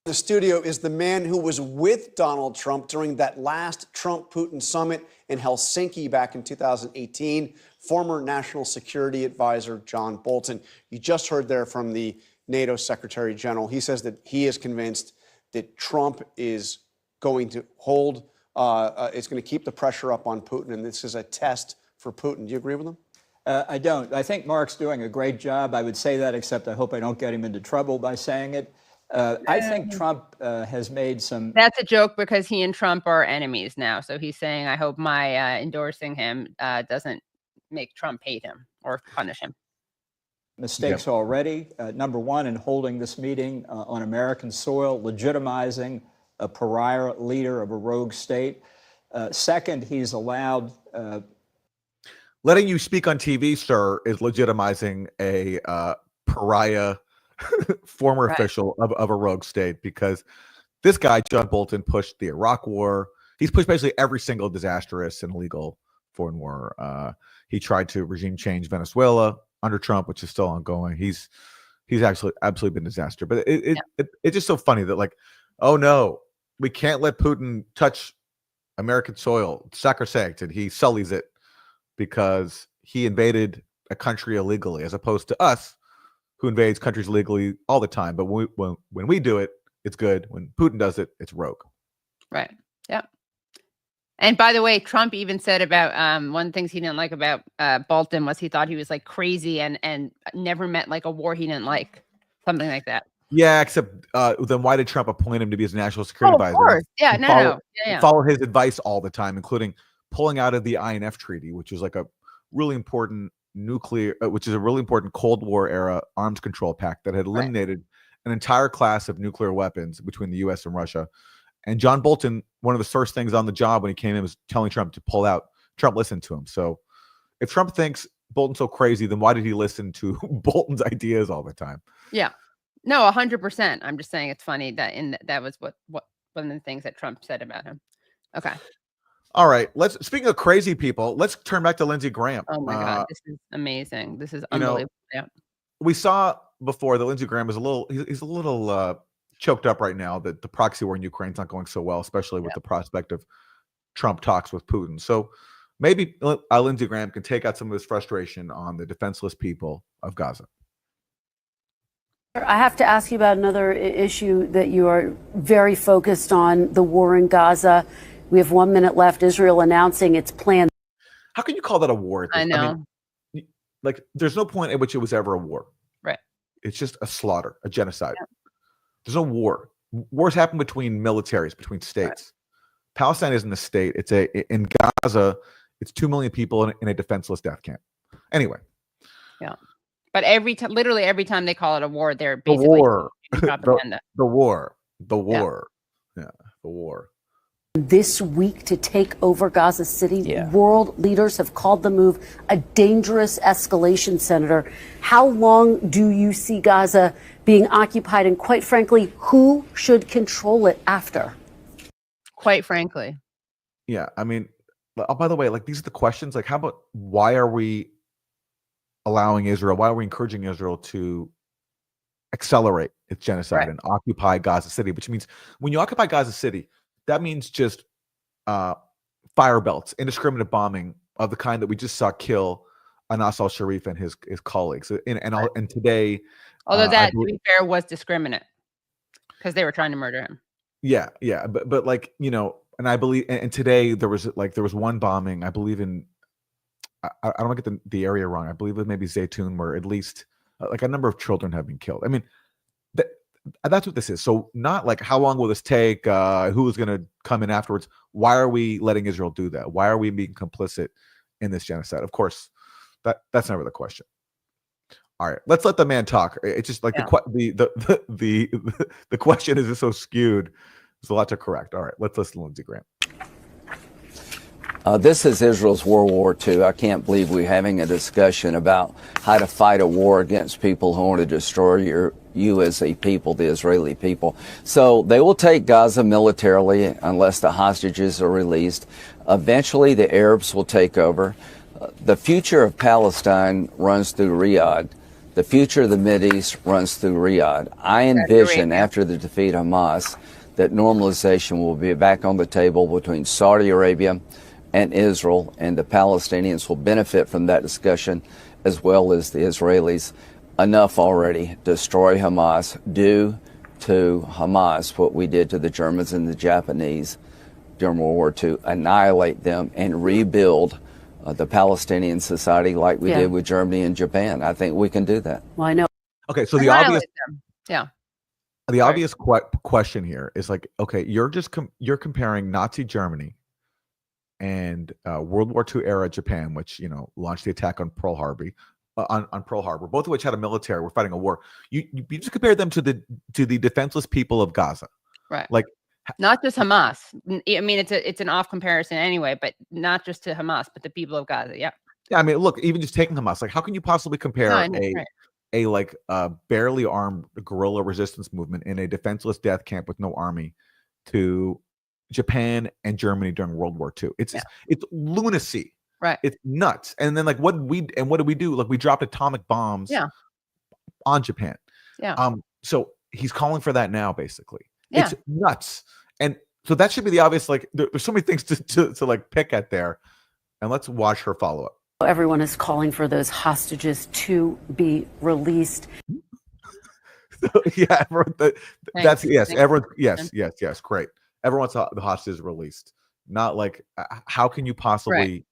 The studio is the man who was with Donald Trump during that last Trump-Putin summit in Helsinki back in 2018, former National Security Advisor John Bolton. You just heard there from the NATO Secretary General. He says that he is convinced that Trump is going to hold, it's going to keep the pressure up on Putin, and this is a test for Putin. Do you agree with him? I don't. I think Mark's doing a great job. I would say that, except I hope I don't get him into trouble by saying it. I think Trump has made some... That's a joke because he and Trump are enemies now. So he's saying, I hope my endorsing him doesn't make Trump hate him or punish him. Mistakes already. Number one, in holding this meeting on American soil, legitimizing a pariah leader of a rogue state. Second, he's allowed... Letting you speak on TV, sir, is legitimizing a pariah former official of a rogue state, because this guy, John Bolton, pushed the Iraq War. He's pushed basically every single disastrous and illegal foreign war. He tried to regime change Venezuela under Trump, which is still ongoing. He's actually absolutely been a disaster. But it's just so funny that, like, oh no, we can't let Putin touch American soil. It's sacrosanct, and he sullies it because he invaded a country illegally, as opposed to us, who invades countries illegally all the time. But when we do it, it's good. When Putin does it, it's rogue. Right. Yeah. And by the way, Trump even said about one of the things he didn't like about Bolton was he thought he was like crazy and never met like a war he didn't like, something like that. Yeah, except then why did Trump appoint him to be his national security advisor? Of course. Yeah, no. Follow his advice all the time, including pulling out of the INF Treaty, which is like a really important which is a really important Cold War era arms control pact that had eliminated an entire class of nuclear weapons between the U.S. and Russia. And John Bolton, one of the first things on the job when he came in was telling Trump to pull out. Trump listened to him. So if Trump thinks Bolton's so crazy, then why did he listen to Bolton's ideas all the time? Yeah. No, 100%. I'm just saying it's funny that that was what one of the things that Trump said about him. Okay. All right. Speaking of crazy people, let's turn back to Lindsey Graham. Oh my God, this is amazing. This is unbelievable. Yeah. We saw before that Lindsey Graham is he's a little choked up right now that the proxy war in Ukraine is not going so well, especially with the prospect of Trump talks with Putin. So maybe Lindsey Graham can take out some of his frustration on the defenseless people of Gaza. I have to ask you about another issue that you are very focused on, the war in Gaza. We have 1 minute left. Israel announcing its plan. How can you call that a war? I know. mean, like, there's no point at which it was ever a war. Right. It's just a slaughter, a genocide. Yeah. There's no war. Wars happen between militaries, between states. Right. Palestine isn't a state. In Gaza, it's 2 million people in a defenseless death camp. Anyway. Yeah. But literally every time they call it a war, they're basically the war. propaganda. the war. Yeah, the war. This week to take over Gaza City. World leaders have called the move a dangerous escalation, Senator. How long do you see Gaza being occupied? And quite frankly, who should control it after? Quite frankly. Yeah, I mean, oh, by the way, like, these are the questions. Like, how about, why are we allowing Israel, why are we encouraging Israel to accelerate its genocide and occupy Gaza City? Which means when you occupy Gaza City, that means just fire belts, indiscriminate bombing of the kind that we just saw kill Anas al-Sharif and his colleagues. And today, although that, to be fair, was discriminate because they were trying to murder him. Yeah, but like, you know, and I believe, and today there was one bombing, I believe in, I don't want to get the area wrong. I believe it may be Zaytun, where at least like a number of children have been killed. I mean, that's what this is. So not like, how long will this take? Who is going to come in afterwards? Why are we letting Israel do that? Why are we being complicit in this genocide? Of course, that's never the question. All right, let's let the man talk. It's just like the question is just so skewed. There's a lot to correct. All right, let's listen to Lindsey Graham. This is Israel's World War II. I can't believe we're having a discussion about how to fight a war against people who want to destroy you as a people, the Israeli people. So they will take Gaza militarily unless the hostages are released. Eventually, the Arabs will take over. The future of Palestine runs through Riyadh. The future of the Mideast runs through Riyadh. I envision, after the defeat of Hamas, that normalization will be back on the table between Saudi Arabia and Israel, and the Palestinians will benefit from that discussion, as well as the Israelis. Enough already. Destroy Hamas. Do to Hamas what we did to the Germans and the Japanese during World War II. Annihilate them and rebuild the Palestinian society like we did with Germany and Japan. I think we can do that. Well, I know. Okay, so the obvious, obvious question here is like, okay, you're comparing Nazi Germany and World War II era Japan, which, you know, launched the attack on Pearl Harbor, both of which had a military. We're fighting a war. You just compare them to the defenseless people of Gaza, right? Like, not just Hamas. I mean, it's an off comparison anyway, but not just to Hamas, but the people of Gaza. Yeah. Yeah. I mean, look, even just taking Hamas, like, how can you possibly compare a barely armed guerrilla resistance movement in a defenseless death camp with no army to Japan and Germany during World War II? It's lunacy, right? It's nuts. And then, like, what did we do? Like, we dropped atomic bombs on Japan. Yeah. So he's calling for that now, basically. Yeah. It's nuts. And so that should be the obvious, like, there's so many things to like pick at there. And let's watch her follow up. Everyone is calling for those hostages to be released. Yeah, that's everyone. Yes, great. Everyone wants the hostages released. Not like, how can you possibly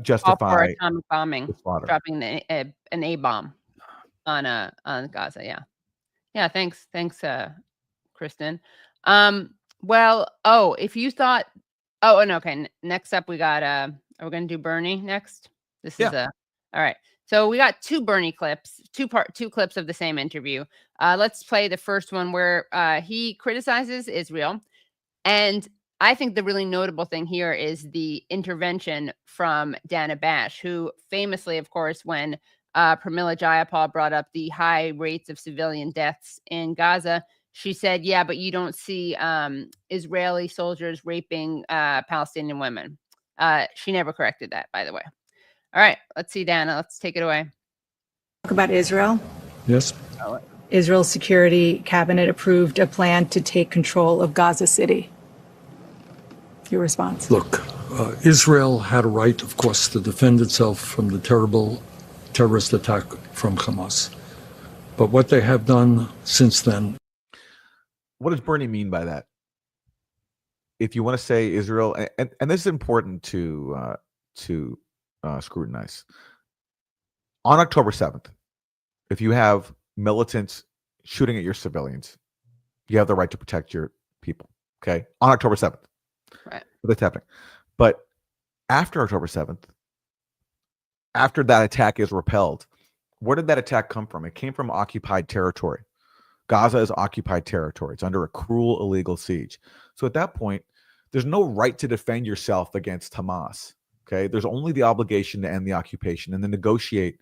justify atomic bombing, dropping an A bomb on Gaza? Yeah. Thanks, Kristen. If you thought, okay. Next up, we got are we going to do Bernie next? This is all right. So we got two Bernie clips, two clips of the same interview. Let's play the first one where he criticizes Israel. And I think the really notable thing here is the intervention from Dana Bash, who famously, of course, when Pramila Jayapal brought up the high rates of civilian deaths in Gaza, she said, yeah, but you don't see Israeli soldiers raping Palestinian women. She never corrected that, by the way. All right, let's see, Dana. Let's take it away. Talk about Israel. Yes. Israel's security cabinet approved a plan to take control of Gaza City. Your response? Look, Israel had a right, of course, to defend itself from the terrible terrorist attack from Hamas. But what they have done since then. What does Bernie mean by that? If you want to say Israel, and this is important to scrutinize. On October 7th, if you have militants shooting at your civilians, you have the right to protect your people. Okay, on October 7th, right? That's happening. But after October 7th, after that attack is repelled, where did that attack come from? It came from occupied territory. Gaza is occupied territory. It's under a cruel, illegal siege. So at that point, there's no right to defend yourself against Hamas. Okay, there's only the obligation to end the occupation and then negotiate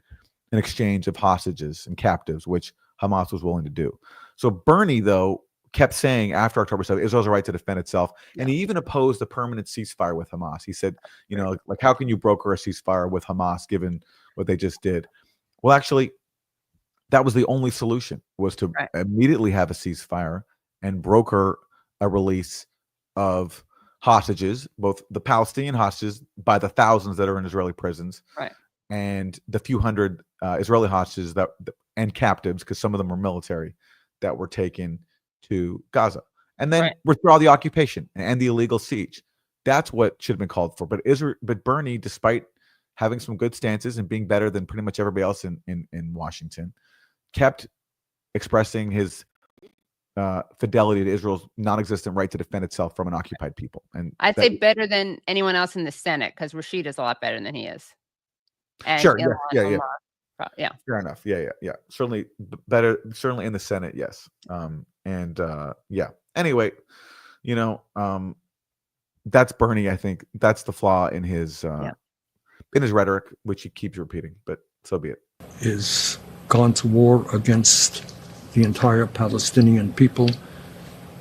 an exchange of hostages and captives, which Hamas was willing to do. So Bernie, though, kept saying after October 7th, Israel has a right to defend itself. Yeah. And he even opposed a permanent ceasefire with Hamas. He said, you know, like, how can you broker a ceasefire with Hamas given what they just did? Well, actually, that was the only solution, was to immediately have a ceasefire and broker a release of hostages, both the Palestinian hostages by the thousands that are in Israeli prisons, and the few hundred Israeli hostages and captives, because some of them were military, that were taken to Gaza, and then withdraw the occupation and the illegal siege. That's what should have been called for. But Bernie, despite having some good stances and being better than pretty much everybody else in Washington, kept expressing his fidelity to Israel's non-existent right to defend itself from an occupied people. And I'd say better than anyone else in the Senate, because Rashid is a lot better than he is. And sure, yeah. Fair enough. Yeah. Certainly better. Certainly in the Senate, yes. Yeah. Anyway, you know, that's Bernie. I think that's the flaw in his rhetoric, which he keeps repeating. But so be it. Is gone to war against the entire Palestinian people.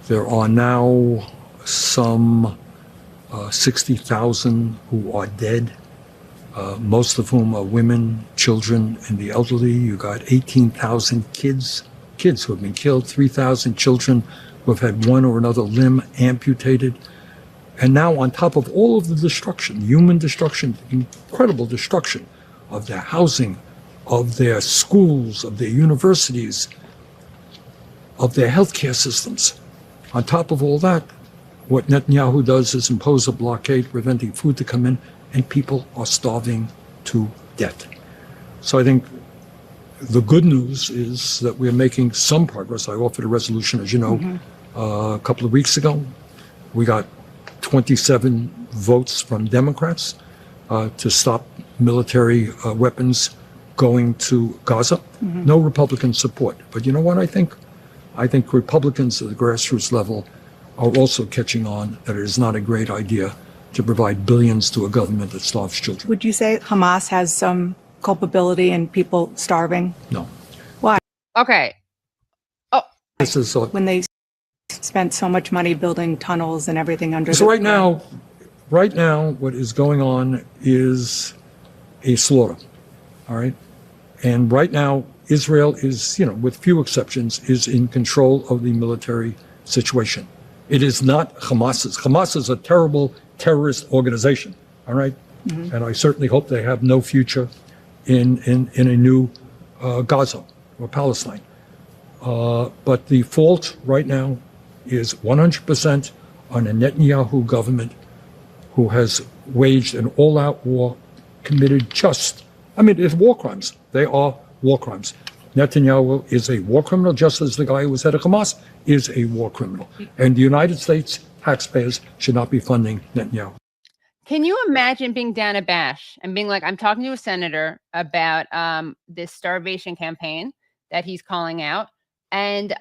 There are now some 60,000 who are dead, most of whom are women, children, and the elderly. You got 18,000 kids who have been killed, 3,000 children who have had one or another limb amputated. And now on top of all of the destruction, human destruction, incredible destruction of their housing, of their schools, of their universities, of their healthcare systems. On top of all that, what Netanyahu does is impose a blockade preventing food to come in, and people are starving to death. So I think the good news is that we're making some progress. I offered a resolution, as you know, a couple of weeks ago. We got 27 votes from Democrats to stop military weapons going to Gaza. No Republican support. But you know what I think? I think Republicans at the grassroots level are also catching on that it is not a great idea to provide billions to a government that starves children. Would you say Hamas has some culpability in people starving? No. Why? Okay. Oh. This is when they spent so much money building tunnels and everything under so right now, what is going on is a slaughter. All right. And right now, Israel is, with few exceptions, is in control of the military situation. It is not Hamas's. Hamas is a terrible terrorist organization. All right. And I certainly hope they have no future in a new Gaza or Palestine. But the fault right now is 100% on a Netanyahu government who has waged an all-out war, committed it's war crimes. They are war crimes. Netanyahu is a war criminal, just as the guy who was head of Hamas is a war criminal. And the United States taxpayers should not be funding Netanyahu. Can you imagine being Dan Abash and being like, I'm talking to a senator about this starvation campaign that he's calling out. And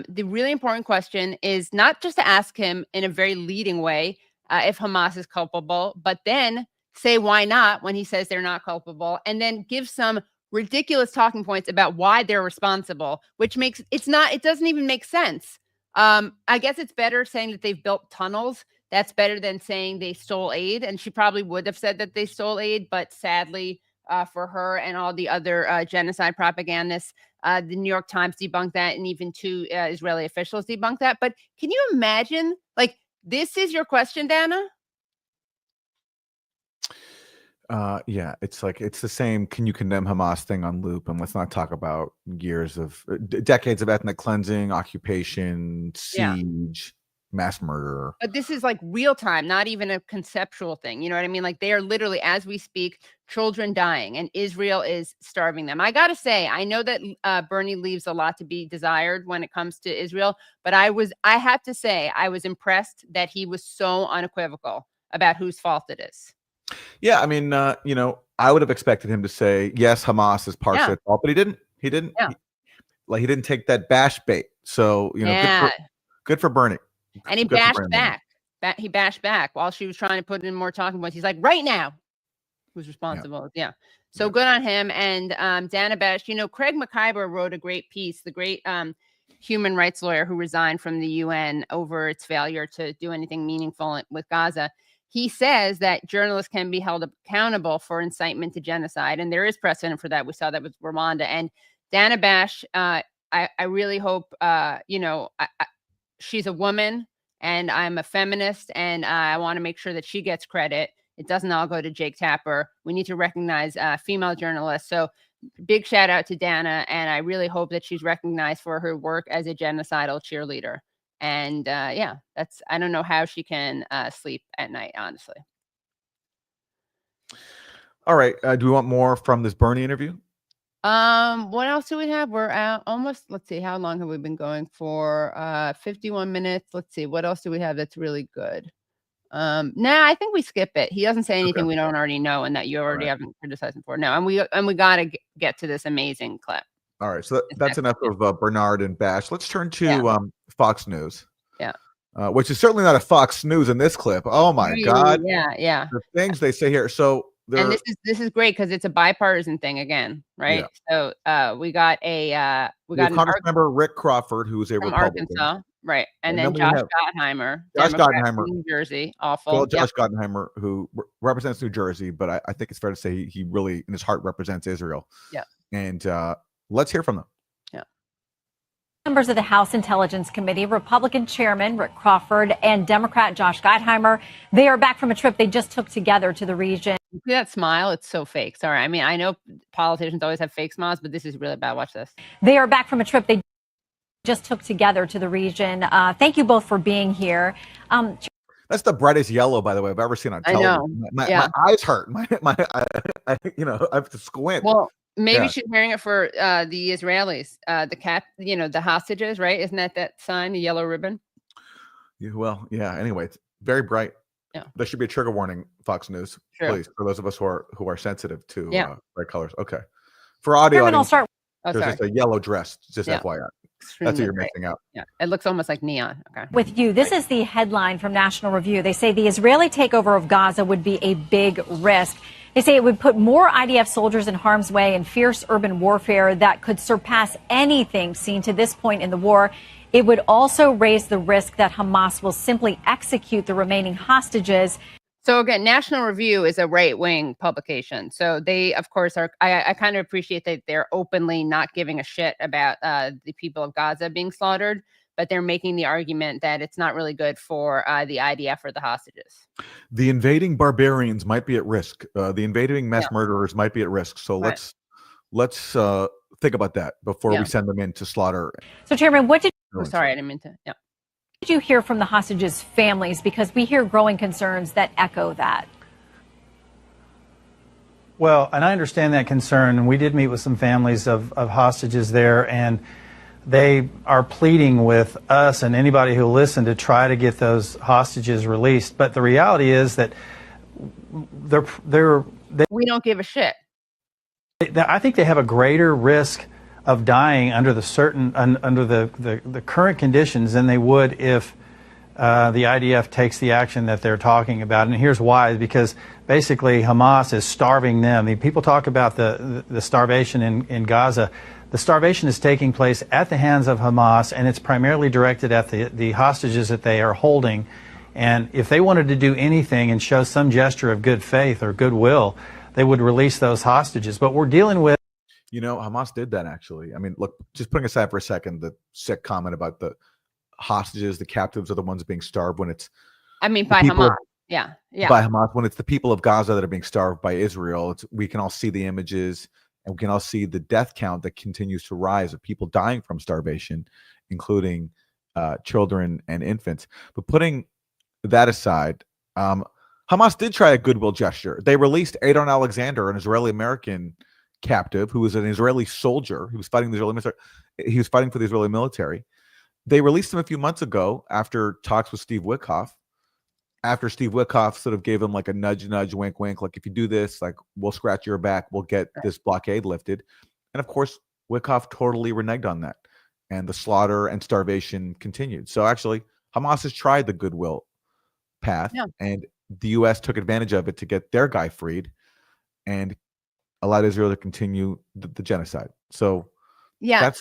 the really important question is not just to ask him in a very leading way if Hamas is culpable, but then say why not when he says they're not culpable, and then give some ridiculous talking points about why they're responsible, which it doesn't even make sense. I guess it's better saying that they've built tunnels. That's better than saying they stole aid. And she probably would have said that they stole aid, but sadly for her and all the other genocide propagandists, the New York Times debunked that, and even two Israeli officials debunked that. But can you imagine, this is your question, Dana? Yeah, it's like it's the same. Can you condemn Hamas thing on loop? And let's not talk about years of decades of ethnic cleansing, occupation, Yeah. siege, mass murder. But this is like real time, not even a conceptual thing. You know what I mean? Like they are literally, as we speak, children dying, and Israel is starving them. I got to say, I know that Bernie leaves a lot to be desired when it comes to Israel, but I have to say, I was impressed that he was so unequivocal about whose fault it is. Yeah, I mean, you know, I would have expected him to say, yes, Hamas is partially at fault, but he didn't. He didn't. Yeah. He didn't take that bash bait. So, you know, good for Bernie. And he bashed back. He bashed back while she was trying to put in more talking points. He's like, right now, who's responsible? Yeah. So good on him. And Dana Bash, you know, Craig McIver wrote a great piece, the great human rights lawyer who resigned from the UN over its failure to do anything meaningful with Gaza. He says that journalists can be held accountable for incitement to genocide. And there is precedent for that. We saw that with Rwanda. And Dana Bash, I really hope, you know, she's a woman and I'm a feminist, and I want to make sure that she gets credit. It doesn't all go to Jake Tapper. We need to recognize female journalists. So big shout out to Dana. And I really hope that she's recognized for her work as a genocidal cheerleader. And yeah, I don't know how she can sleep at night, honestly. All right. Do we want more from this Bernie interview? What else do we have? We're almost, let's see, how long have we been going for? 51 minutes. Let's see, what else do we have that's really good? Nah, I think we skip it. He doesn't say anything we don't already know and that you already haven't criticized him for. No, and we got to get to this amazing clip. All right, so that's enough of Bernard and Bash. Let's turn to Fox News. Yeah. Which is certainly not a Fox News in this clip. Oh my God. Yeah. The things they say here. So and this is great because it's a bipartisan thing again, right? Yeah. So we got a Congress member Rick Crawford, who is a from Republican. Arkansas, right? And then Josh Gottheimer, New Jersey, awful. Well, Josh Gottheimer, who represents New Jersey, but I think it's fair to say he really, in his heart, represents Israel. Yeah. And let's hear from them. Members of the House Intelligence Committee, Republican Chairman Rick Crawford and Democrat Josh Gottheimer, they are back from a trip they just took together to the region. See that smile? It's so fake. Sorry. I mean, I know politicians always have fake smiles, but this is really bad. Watch this. They are back from a trip they just took together to the region. Thank you both for being here. That's the brightest yellow, by the way, I've ever seen on television. My eyes hurt. I you know, I have to squint. Well, maybe she's wearing it for the Israelis, the hostages, right? Isn't that sign, the yellow ribbon? Yeah, well, yeah. Anyway, it's very bright. Yeah. There should be a trigger warning, Fox News, please, for those of us who are sensitive to bright colors. Okay. For audio, there's just a yellow dress, just FYI. That's what you're missing out. Yeah, it looks almost like neon. Okay. With you, this is the headline from National Review. They say the Israeli takeover of Gaza would be a big risk. They say it would put more IDF soldiers in harm's way in fierce urban warfare that could surpass anything seen to this point in the war. It would also raise the risk that Hamas will simply execute the remaining hostages. So again, National Review is a right-wing publication. So they, of course, are. I kind of appreciate that they're openly not giving a shit about the people of Gaza being slaughtered, but they're making the argument that it's not really good for the IDF or the hostages. The invading barbarians might be at risk. The invading mass murderers might be at risk. So let's think about that before we send them in to slaughter. So, Chairman, what did? Oh, sorry, I didn't mean to. Yeah. What did you hear from the hostages' families? Because we hear growing concerns that echo that. Well, and I understand that concern, and we did meet with some families of hostages there, and they are pleading with us and anybody who listened to try to get those hostages released. But the reality is that we don't give a shit. I think they have a greater risk of dying under the current conditions than they would if the IDF takes the action that they're talking about. And here's why: because basically Hamas is starving them. I mean, people talk about the starvation in Gaza. The starvation is taking place at the hands of Hamas, and it's primarily directed at the hostages that they are holding. And if they wanted to do anything and show some gesture of good faith or goodwill, they would release those hostages. But we're dealing with... You know, Hamas did that, actually. I mean, look, just putting aside for a second the sick comment about the hostages, the captives are the ones being starved when it's... I mean, by Hamas. Yeah. by Hamas, when it's the people of Gaza that are being starved by Israel. We can all see the images, and we can all see the death count that continues to rise of people dying from starvation, including children and infants. But putting that aside, Hamas did try a goodwill gesture. They released Adon Alexander, an Israeli-American captive who was an Israeli soldier. He was fighting the Israeli military. He was fighting for the Israeli military. They released him a few months ago after talks with Steve Witkoff. After Steve Witkoff sort of gave him like a nudge, wink, wink, like if you do this, like we'll scratch your back, we'll get this blockade lifted. And of course, Witkoff totally reneged on that, and the slaughter and starvation continued. So actually, Hamas has tried the goodwill path, and the U.S. took advantage of it to get their guy freed and allowed Israel to continue the genocide. So that's,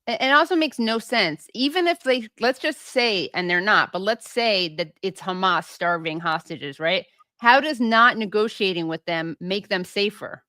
it also makes no sense. Even if they, let's just say, and they're not, but let's say that it's Hamas starving hostages, right? How does not negotiating with them make them safer?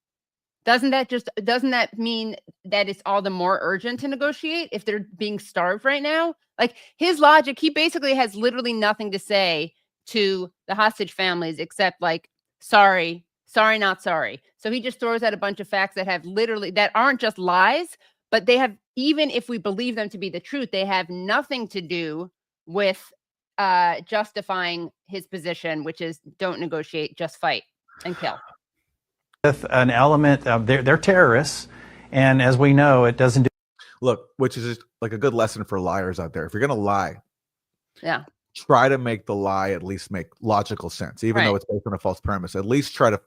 Doesn't that mean that it's all the more urgent to negotiate if they're being starved right now? Like his logic, he basically has literally nothing to say to the hostage families except like, sorry, not sorry. So he just throws out a bunch of facts that have that aren't just lies, but they have, even if we believe them to be the truth, they have nothing to do with justifying his position, which is don't negotiate, just fight and kill. With an element of they're terrorists, and as we know, it doesn't do. Look, which is just like a good lesson for liars out there. If you're gonna lie, try to make the lie at least make logical sense, even though it's based on a false premise. At least try to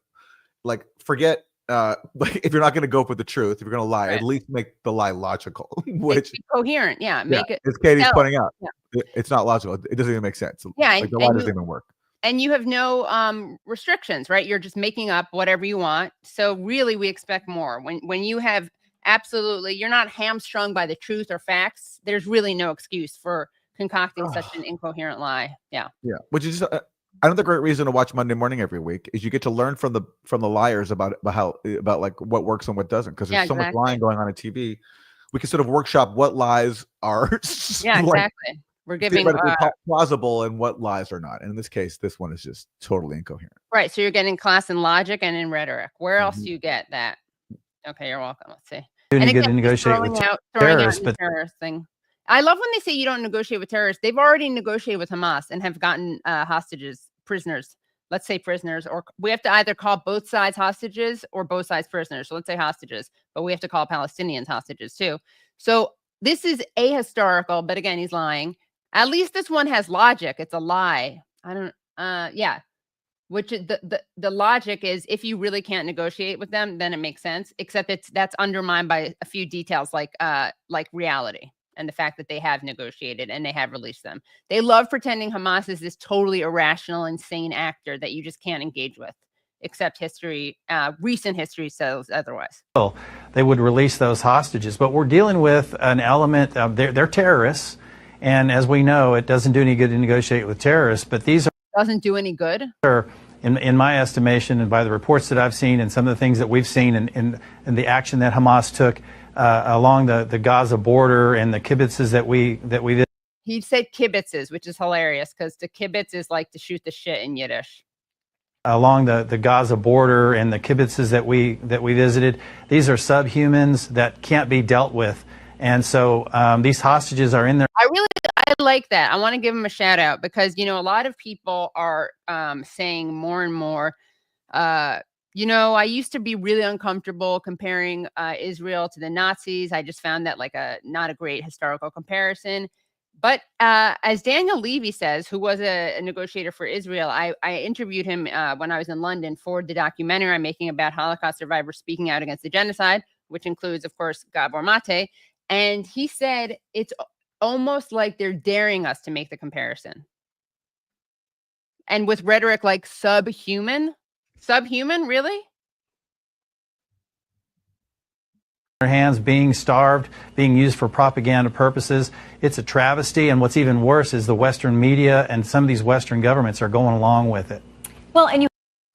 forget. If you're not going to go for the truth, if you're going to lie, at least make the lie logical, which coherent. Make it. As Katie's pointing out, it's not logical. It doesn't even make sense. The lie doesn't even work. And you have no restrictions, right? You're just making up whatever you want. So really, we expect more. When you have you're not hamstrung by the truth or facts. There's really no excuse for concocting such an incoherent lie. Yeah. Which is another great reason to watch Monday Morning every week is you get to learn from the liars about like what works and what doesn't, because there's so much lying going on TV. We can sort of workshop what lies are exactly. We're giving plausible and what lies are not. And in this case, this one is just totally incoherent. Right. So you're getting class in logic and in rhetoric. Where else do you get that? Okay, you're welcome. Let's see. And again, to negotiate with terrorists, but terrorist thing. I love when they say you don't negotiate with terrorists. They've already negotiated with Hamas and have gotten hostages, prisoners. Let's say prisoners, or we have to either call both sides hostages or both sides prisoners. So let's say hostages, but we have to call Palestinians hostages too. So this is ahistorical, but again, he's lying. At least this one has logic. It's a lie. Which is the logic is if you really can't negotiate with them, then it makes sense. Except that's undermined by a few details like reality and the fact that they have negotiated and they have released them. They love pretending Hamas is this totally irrational, insane actor that you just can't engage with. Except history, recent history says otherwise. They would release those hostages, but we're dealing with an element of they're terrorists, and as we know, it doesn't do any good to negotiate with terrorists. But these doesn't do any good. In my estimation, and by the reports that I've seen, and some of the things that we've seen, in the action that Hamas took along the Gaza border and the kibbutzes that we did. He said kibbutzes, which is hilarious because the kibbutz is like to shoot the shit in Yiddish. Along the Gaza border and the kibbutzes that we visited, these are subhumans that can't be dealt with, and so these hostages are in there. I like that. I want to give him a shout out because a lot of people are saying more and more. I used to be really uncomfortable comparing Israel to the Nazis. I just found that not a great historical comparison. But as Daniel Levy says, who was a negotiator for Israel, I interviewed him when I was in London for the documentary I'm making about Holocaust survivors speaking out against the genocide, which includes, of course, Gabor Mate. And he said it's almost like they're daring us to make the comparison. And with rhetoric like subhuman, really? Their hands, being starved, being used for propaganda purposes. It's a travesty, and what's even worse is the Western media and some of these Western governments are going along with it. Well, and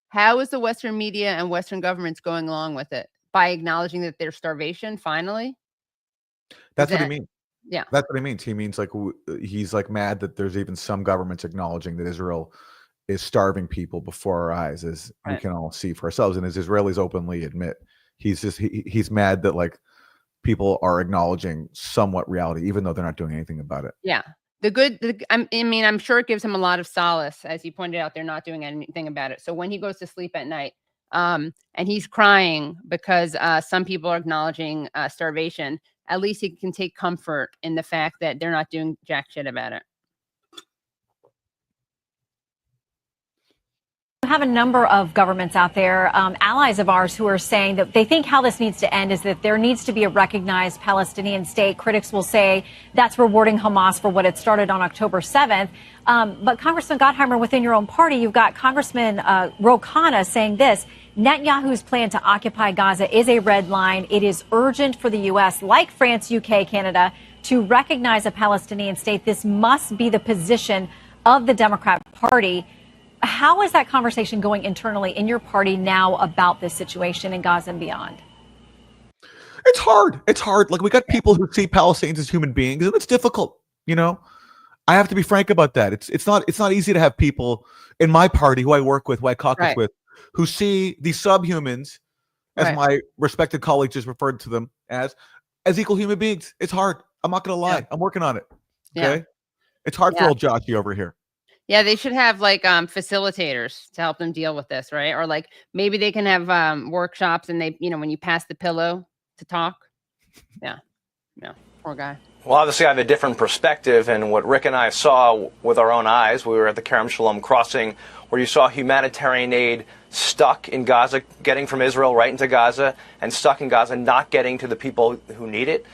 how is the Western media and Western governments going along with it? By acknowledging that there's starvation, finally? That's what he means. Yeah. That's what he means. He means he's mad that there's even some governments acknowledging that Israel is starving people before our eyes, as we can all see for ourselves. And as Israelis openly admit, he's mad that like people are acknowledging somewhat reality, even though they're not doing anything about it. Yeah. I'm sure it gives him a lot of solace. As you pointed out, they're not doing anything about it. So when he goes to sleep at night, and he's crying because some people are acknowledging starvation, at least he can take comfort in the fact that they're not doing jack shit about it. We have a number of governments out there, allies of ours, who are saying that they think how this needs to end is that there needs to be a recognized Palestinian state. Critics will say that's rewarding Hamas for what it started on October 7th. But Congressman Gottheimer, within your own party, you've got Congressman Ro Khanna saying this: Netanyahu's plan to occupy Gaza is a red line. It is urgent for the U.S., like France, UK, Canada, to recognize a Palestinian state. This must be the position of the Democrat Party. How is that conversation going internally in your party now about this situation in Gaza and beyond? It's hard. It's hard. Like, we got people who see Palestinians as human beings, and it's difficult. You know, I have to be frank about that. It's not easy to have people in my party who I work with, who I caucus with, who see these subhumans, as my respected colleague just referred to them as equal human beings. It's hard. I'm not going to lie. I'm working on it. Okay. It's hard for old Joshy over here. Yeah, they should have like facilitators to help them deal with this, right? Or like maybe they can have workshops, and they, when you pass the pillow to talk. Yeah. Poor guy. Well, obviously, I have a different perspective, and what Rick and I saw with our own eyes, we were at the Kerem Shalom crossing, where you saw humanitarian aid stuck in Gaza, getting from Israel right into Gaza, and stuck in Gaza, not getting to the people who need it.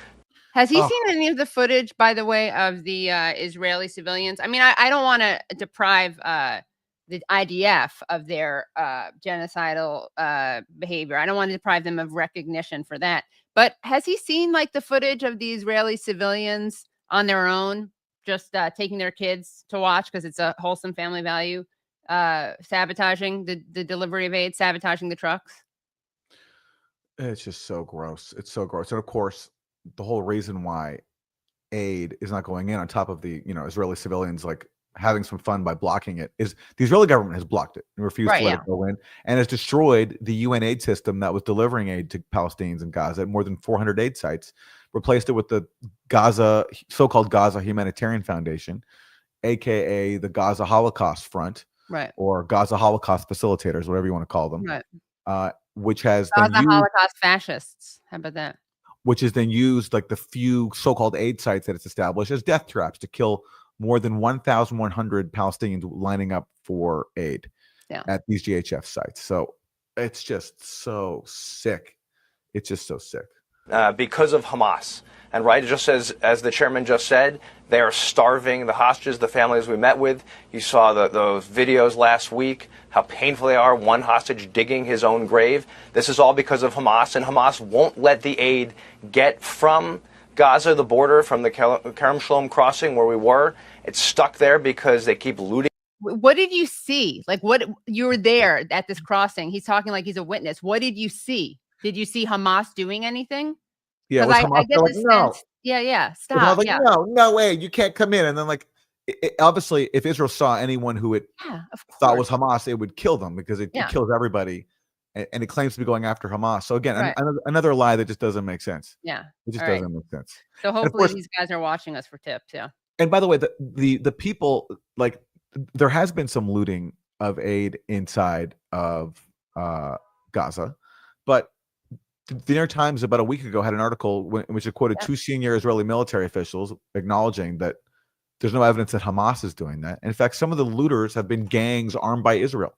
Has he seen any of the footage, by the way, of the Israeli civilians? I mean, I don't want to deprive the IDF of their genocidal behavior. I don't want to deprive them of recognition for that. But has he seen like the footage of the Israeli civilians on their own, just taking their kids to watch because it's a wholesome family value, sabotaging the delivery of aid, sabotaging the trucks? It's just so gross. It's so gross. And of course, the whole reason why aid is not going in, on top of the Israeli civilians like having some fun by blocking it, is the Israeli government has blocked it and refused to let it go in, and has destroyed the UN aid system that was delivering aid to Palestinians in Gaza at more than 400 aid sites, replaced it with the so-called Gaza Humanitarian Foundation, aka the Gaza Holocaust Front, or Gaza Holocaust Facilitators, whatever you want to call them, which has Gaza Holocaust fascists. How about that? Which is then used, like the few so-called aid sites that it's established, as death traps to kill more than 1,100 Palestinians lining up for aid at these GHF sites. So it's just so sick. It's just so sick. Because of Hamas. And just as the chairman just said, they are starving the hostages, the families we met with. You saw those videos last week, how painful they are, one hostage digging his own grave. This is all because of Hamas, and Hamas won't let the aid get from Gaza, the border, from the Kerem Shalom crossing where we were. It's stuck there because they keep looting. What did you see? Like, you were there at this crossing. He's talking like he's a witness. What did you see? Did you see Hamas doing anything? Yeah, I get the sense. Yeah. Stop. I was like, no way, you can't come in. And then, like, obviously, if Israel saw anyone who it thought was Hamas, it would kill them, because it kills everybody, and it claims to be going after Hamas. So again, another lie that just doesn't make sense. Yeah, it just doesn't make sense. So hopefully these guys are watching us for tips. Yeah. And by the way, the people, like, there has been some looting of aid inside of Gaza, but the New York Times about a week ago had an article in which it quoted two senior Israeli military officials acknowledging that there's no evidence that Hamas is doing that. In fact, some of the looters have been gangs armed by Israel.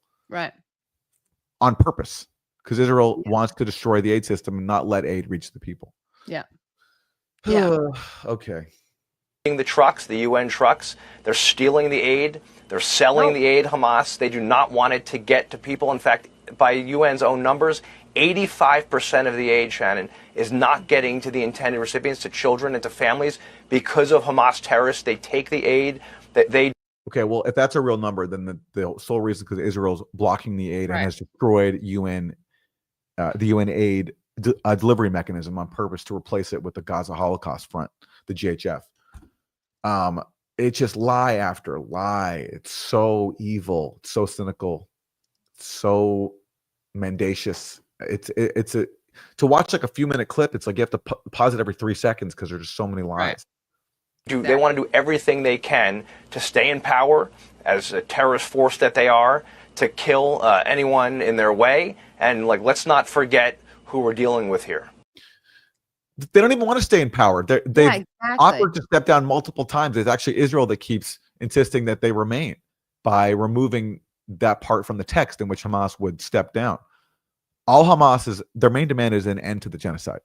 On purpose, because Israel wants to destroy the aid system and not let aid reach the people. Okay. The trucks, the UN trucks, they're stealing the aid. They're selling the aid, Hamas. They do not want it to get to people. In fact, by UN's own numbers, 85% of the aid, Shannon, is not getting to the intended recipients, to children and to families, because of Hamas terrorists. They take the aid that they... Okay, well, if that's a real number, then the sole reason is because Israel's blocking the aid and has destroyed the UN aid delivery mechanism on purpose to replace it with the Gaza Holocaust Front, the GHF. it's just lie after lie. It's so evil, it's so cynical, so mendacious. It's a to watch like a few minute clip. It's like you have to pause it every 3 seconds because there's just so many lies. They want to do everything they can to stay in power as a terrorist force that they are, to kill anyone in their way. And like, let's not forget who we're dealing with here. They don't even want to stay in power. They've offered to step down multiple times. It's actually Israel that keeps insisting that they remain by removing that part from the text in which Hamas would step down. All Hamas is, their main demand is an end to the genocide.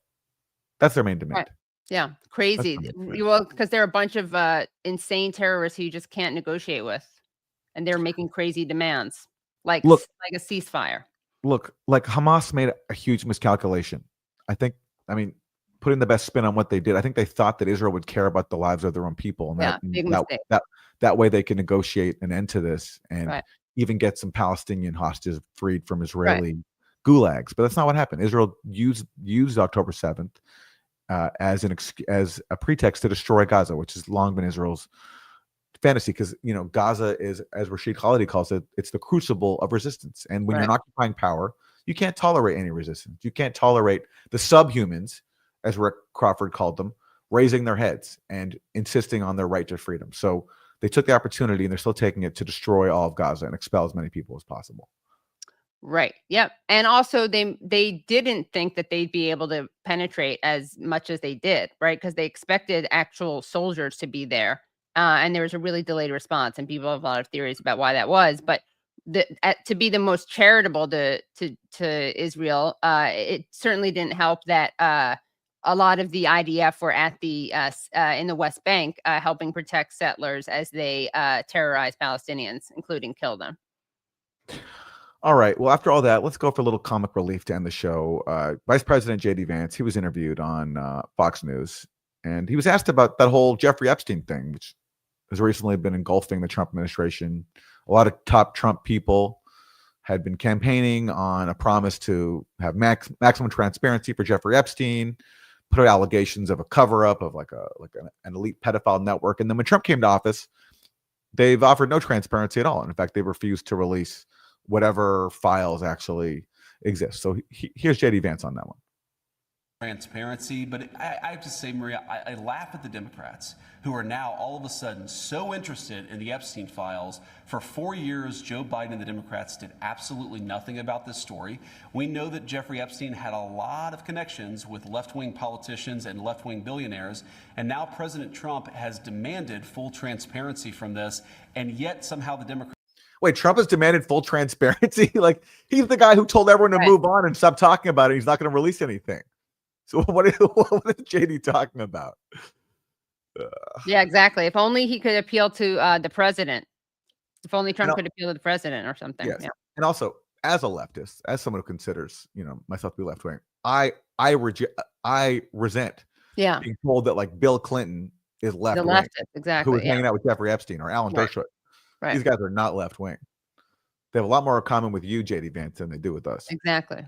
That's their main demand. Right. Yeah, crazy. Well, because they're a bunch of insane terrorists who you just can't negotiate with, and they're making crazy demands, like a ceasefire. Look, like Hamas made a huge miscalculation. I mean, putting the best spin on what they did. I think they thought that Israel would care about the lives of their own people, and that way they can negotiate an end to this and even get some Palestinian hostages freed from Israeli gulags. But that's not what happened. Israel used October 7th. As a pretext to destroy Gaza, which has long been Israel's fantasy, because Gaza is, as Rashid Khalidi calls it, it's the crucible of resistance. And when you're not occupying power, you can't tolerate any resistance. You can't tolerate the subhumans, as Rick Crawford called them, raising their heads and insisting on their right to freedom. So they took the opportunity, and they're still taking it, to destroy all of Gaza and expel as many people as possible. Right. Yep. And also they didn't think that they'd be able to penetrate as much as they did, right? Because they expected actual soldiers to be there. And there was a really delayed response, and people have a lot of theories about why that was. But to be the most charitable to Israel, it certainly didn't help that a lot of the IDF were at the in the West Bank helping protect settlers as they terrorize Palestinians, including kill them. All right. Well, after all that, let's go for a little comic relief to end the show. Vice President J.D. Vance, he was interviewed on Fox News, and he was asked about that whole Jeffrey Epstein thing, which has recently been engulfing the Trump administration. A lot of top Trump people had been campaigning on a promise to have maximum transparency for Jeffrey Epstein, put out allegations of a cover-up of an elite pedophile network. And then when Trump came to office, they've offered no transparency at all. And in fact, they refused to release whatever files actually exist. So here's J.D. Vance on that one. Transparency, but I have to say, Maria, I laugh at the Democrats who are now all of a sudden so interested in the Epstein files. For 4 years, Joe Biden and the Democrats did absolutely nothing about this story. We know that Jeffrey Epstein had a lot of connections with left-wing politicians and left-wing billionaires, and now President Trump has demanded full transparency from this, and yet somehow the Democrats... Wait, Trump has demanded full transparency? Like, he's the guy who told everyone to move on and stop talking about it. He's not going to release anything. So what is JD talking about? Yeah, exactly. If only he could appeal to the president. If only Trump could appeal to the president or something. Yes. Yeah. And also, as a leftist, as someone who considers, myself to be left wing, I resent being told that like Bill Clinton is left wing. The leftist, exactly. Who was hanging out with Jeffrey Epstein or Alan Dershowitz. Right. These guys are not left wing. They have a lot more in common with you, JD Vance, than they do with us. Exactly.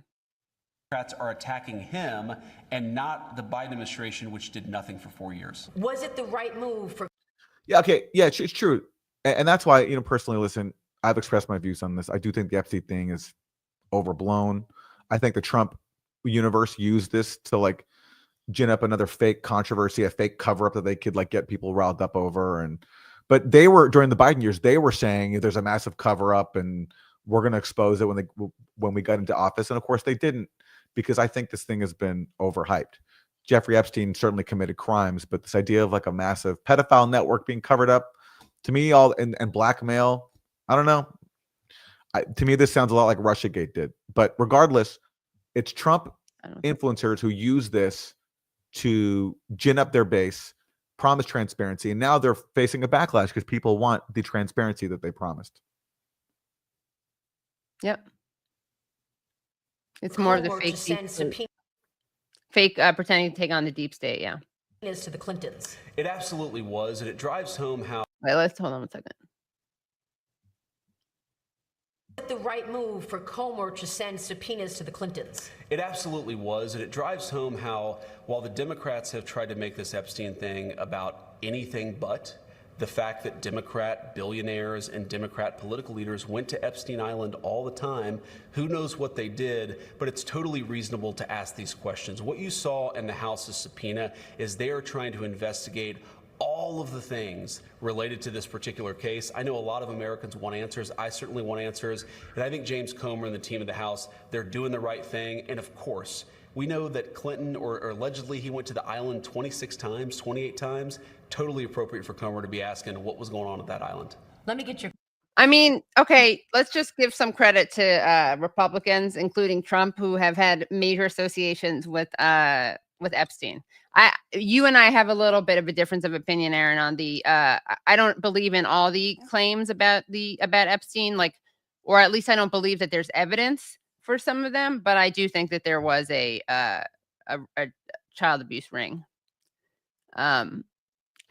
Democrats are attacking him and not the Biden administration, which did nothing for 4 years. Was it the right move for? Yeah. Okay. Yeah, it's true. And that's why, personally, listen, I've expressed my views on this. I do think the Epstein thing is overblown. I think the Trump universe used this to like gin up another fake controversy, a fake cover up that they could like get people riled up over. But they were, during the Biden years, they were saying there's a massive cover up and we're going to expose it when we got into office. And of course they didn't, because I think this thing has been overhyped. Jeffrey Epstein certainly committed crimes, but this idea of like a massive pedophile network being covered up, to me, and blackmail, I don't know. To me, this sounds a lot like Russiagate did. But regardless, it's Trump influencers who use this to gin up their base, promise transparency, and now they're facing a backlash because people want the transparency that they promised. Yep. It's more of the fake pretending to take on the deep state. Yeah. To the Clintons. It absolutely was, and it drives home how. Wait, let's hold on a second. The right move for Comer to send subpoenas to the Clintons. It absolutely was, and it drives home how, while the Democrats have tried to make this Epstein thing about anything but, the fact that Democrat billionaires and Democrat political leaders went to Epstein Island all the time. Who knows what they did, but it's totally reasonable to ask these questions. What you saw in the House's subpoena is they are trying to investigate all of the things related to this particular case. I know a lot of Americans want answers. I certainly want answers. And I think James Comer and the team of the House, they're doing the right thing. And of course, we know that Clinton, or allegedly he went to the island 26 times, 28 times. Totally appropriate for Comer to be asking what was going on at that island. Let me get your. I mean, okay, let's just give some credit to Republicans, including Trump, who have had major associations with Epstein. You and I have a little bit of a difference of opinion, Aaron, on the I don't believe in all the claims about Epstein, like, or at least I don't believe that there's evidence for some of them, but I do think that there was a child abuse ring.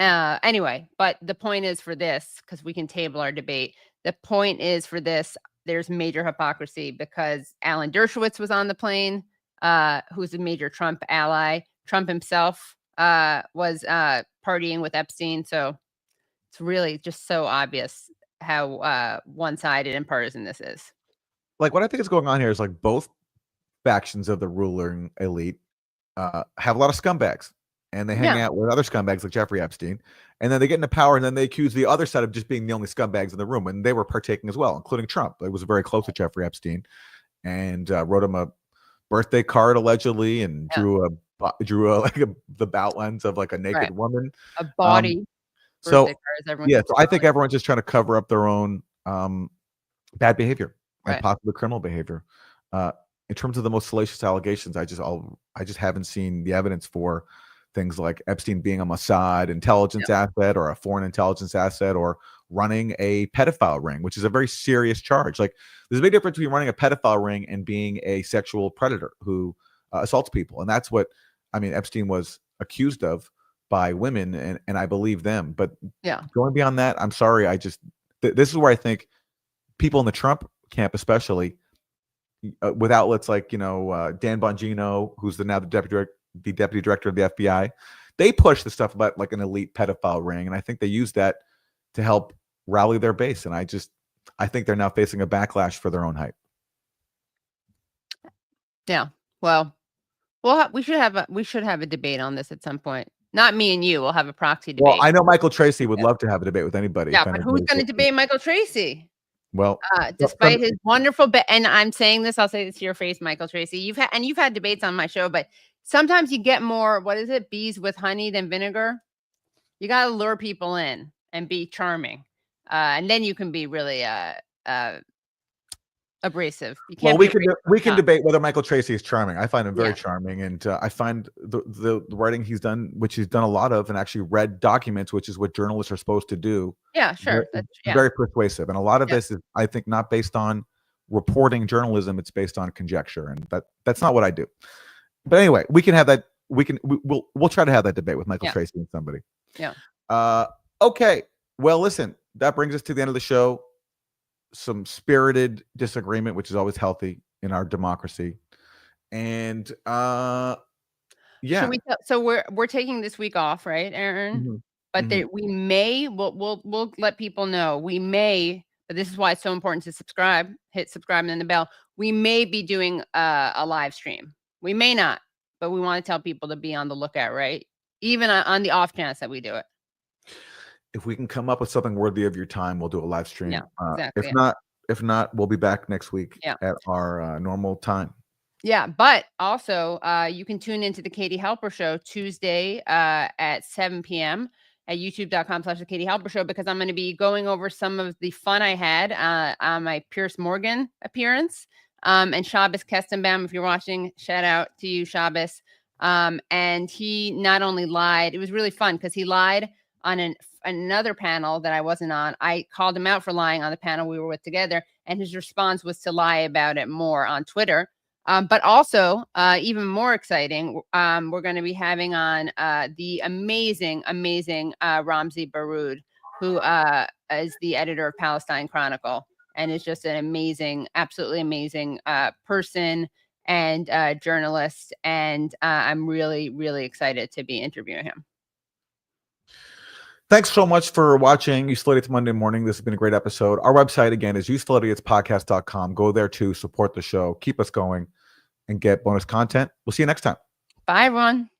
Anyway, but the point is for this, because we can table our debate, the point is for this, there's major hypocrisy because Alan Dershowitz was on the plane, who's a major Trump ally. Trump himself was partying with Epstein. So it's really just so obvious how one-sided and partisan this is. Like, what I think is going on here is like both factions of the ruling elite have a lot of scumbags, and they hang out with other scumbags like Jeffrey Epstein, and then they get into power, and then they accuse the other side of just being the only scumbags in the room, and they were partaking as well, including Trump. He was very close to Jeffrey Epstein, and wrote him a birthday card allegedly, and drew the outlines of like a naked woman, a body. So I think everyone's just trying to cover up their own bad behavior and possibly criminal behavior. In terms of the most salacious allegations, I just haven't seen the evidence for things like Epstein being a Mossad intelligence asset or a foreign intelligence asset or running a pedophile ring, which is a very serious charge. Like, there's a big difference between running a pedophile ring and being a sexual predator who assaults people. And that's what, I mean, Epstein was accused of by women, and I believe them. But going beyond that, I'm sorry. This is where I think people in the Trump camp, especially with outlets like, Dan Bongino, who's now the deputy director of the FBI, they push the stuff about like an elite pedophile ring, and I think they use that to help rally their base. And I think they're now facing a backlash for their own hype. Yeah. Well, we should have a debate on this at some point. Not me and you. We'll have a proxy debate. Well, I know Michael Tracy would love to have a debate with anybody. Yeah, but who's going to debate Michael Tracy? Well, despite his wonderful and I'm saying this, I'll say this to your face, Michael Tracy. You've had debates on my show, but sometimes you get more, bees with honey than vinegar. You got to lure people in and be charming. And then you can be really abrasive. You can't we can debate whether Michael Tracy is charming. I find him very charming, and I find the writing he's done, which he's done a lot of, and actually read documents, which is what journalists are supposed to do. Yeah, sure. Very persuasive, and a lot of this is, I think, not based on reporting journalism; it's based on conjecture, and that's not what I do. But anyway, we can have that. We'll try to have that debate with Michael Tracy and somebody. Yeah. Okay. Well, listen, that brings us to the end of the show. Some spirited disagreement, which is always healthy in our democracy. And so we're taking this week off, right, Aaron? Mm-hmm. But we'll let people know, but this is why it's so important to hit subscribe and then the bell. We may be doing a live stream. We may not, but we want to tell people to be on the lookout, right? Even on the off chance that we do it. If we can come up with something worthy of your time, we'll do a live stream. Yeah, exactly. If not, we'll be back next week at our normal time. Yeah, but also you can tune into the Katie Halper Show Tuesday at 7 p.m. at youtube.com/the Katie Halper Show, because I'm going to be going over some of the fun I had on my Piers Morgan appearance. And Shabbos Kestenbaum, if you're watching, shout out to you, Shabbos. And he not only lied, it was really fun because he lied on another panel that I wasn't on. I called him out for lying on the panel we were with together, and his response was to lie about it more on Twitter. But also, even more exciting, we're going to be having on the amazing Ramzi Baroud, who is the editor of Palestine Chronicle, and is just an amazing, absolutely amazing person and journalist. And I'm really, really excited to be interviewing him. Thanks so much for watching Useful Idiots Monday Morning. This has been a great episode. Our website, again, is usefulidiotspodcast.com. Go there to support the show. Keep us going and get bonus content. We'll see you next time. Bye, everyone.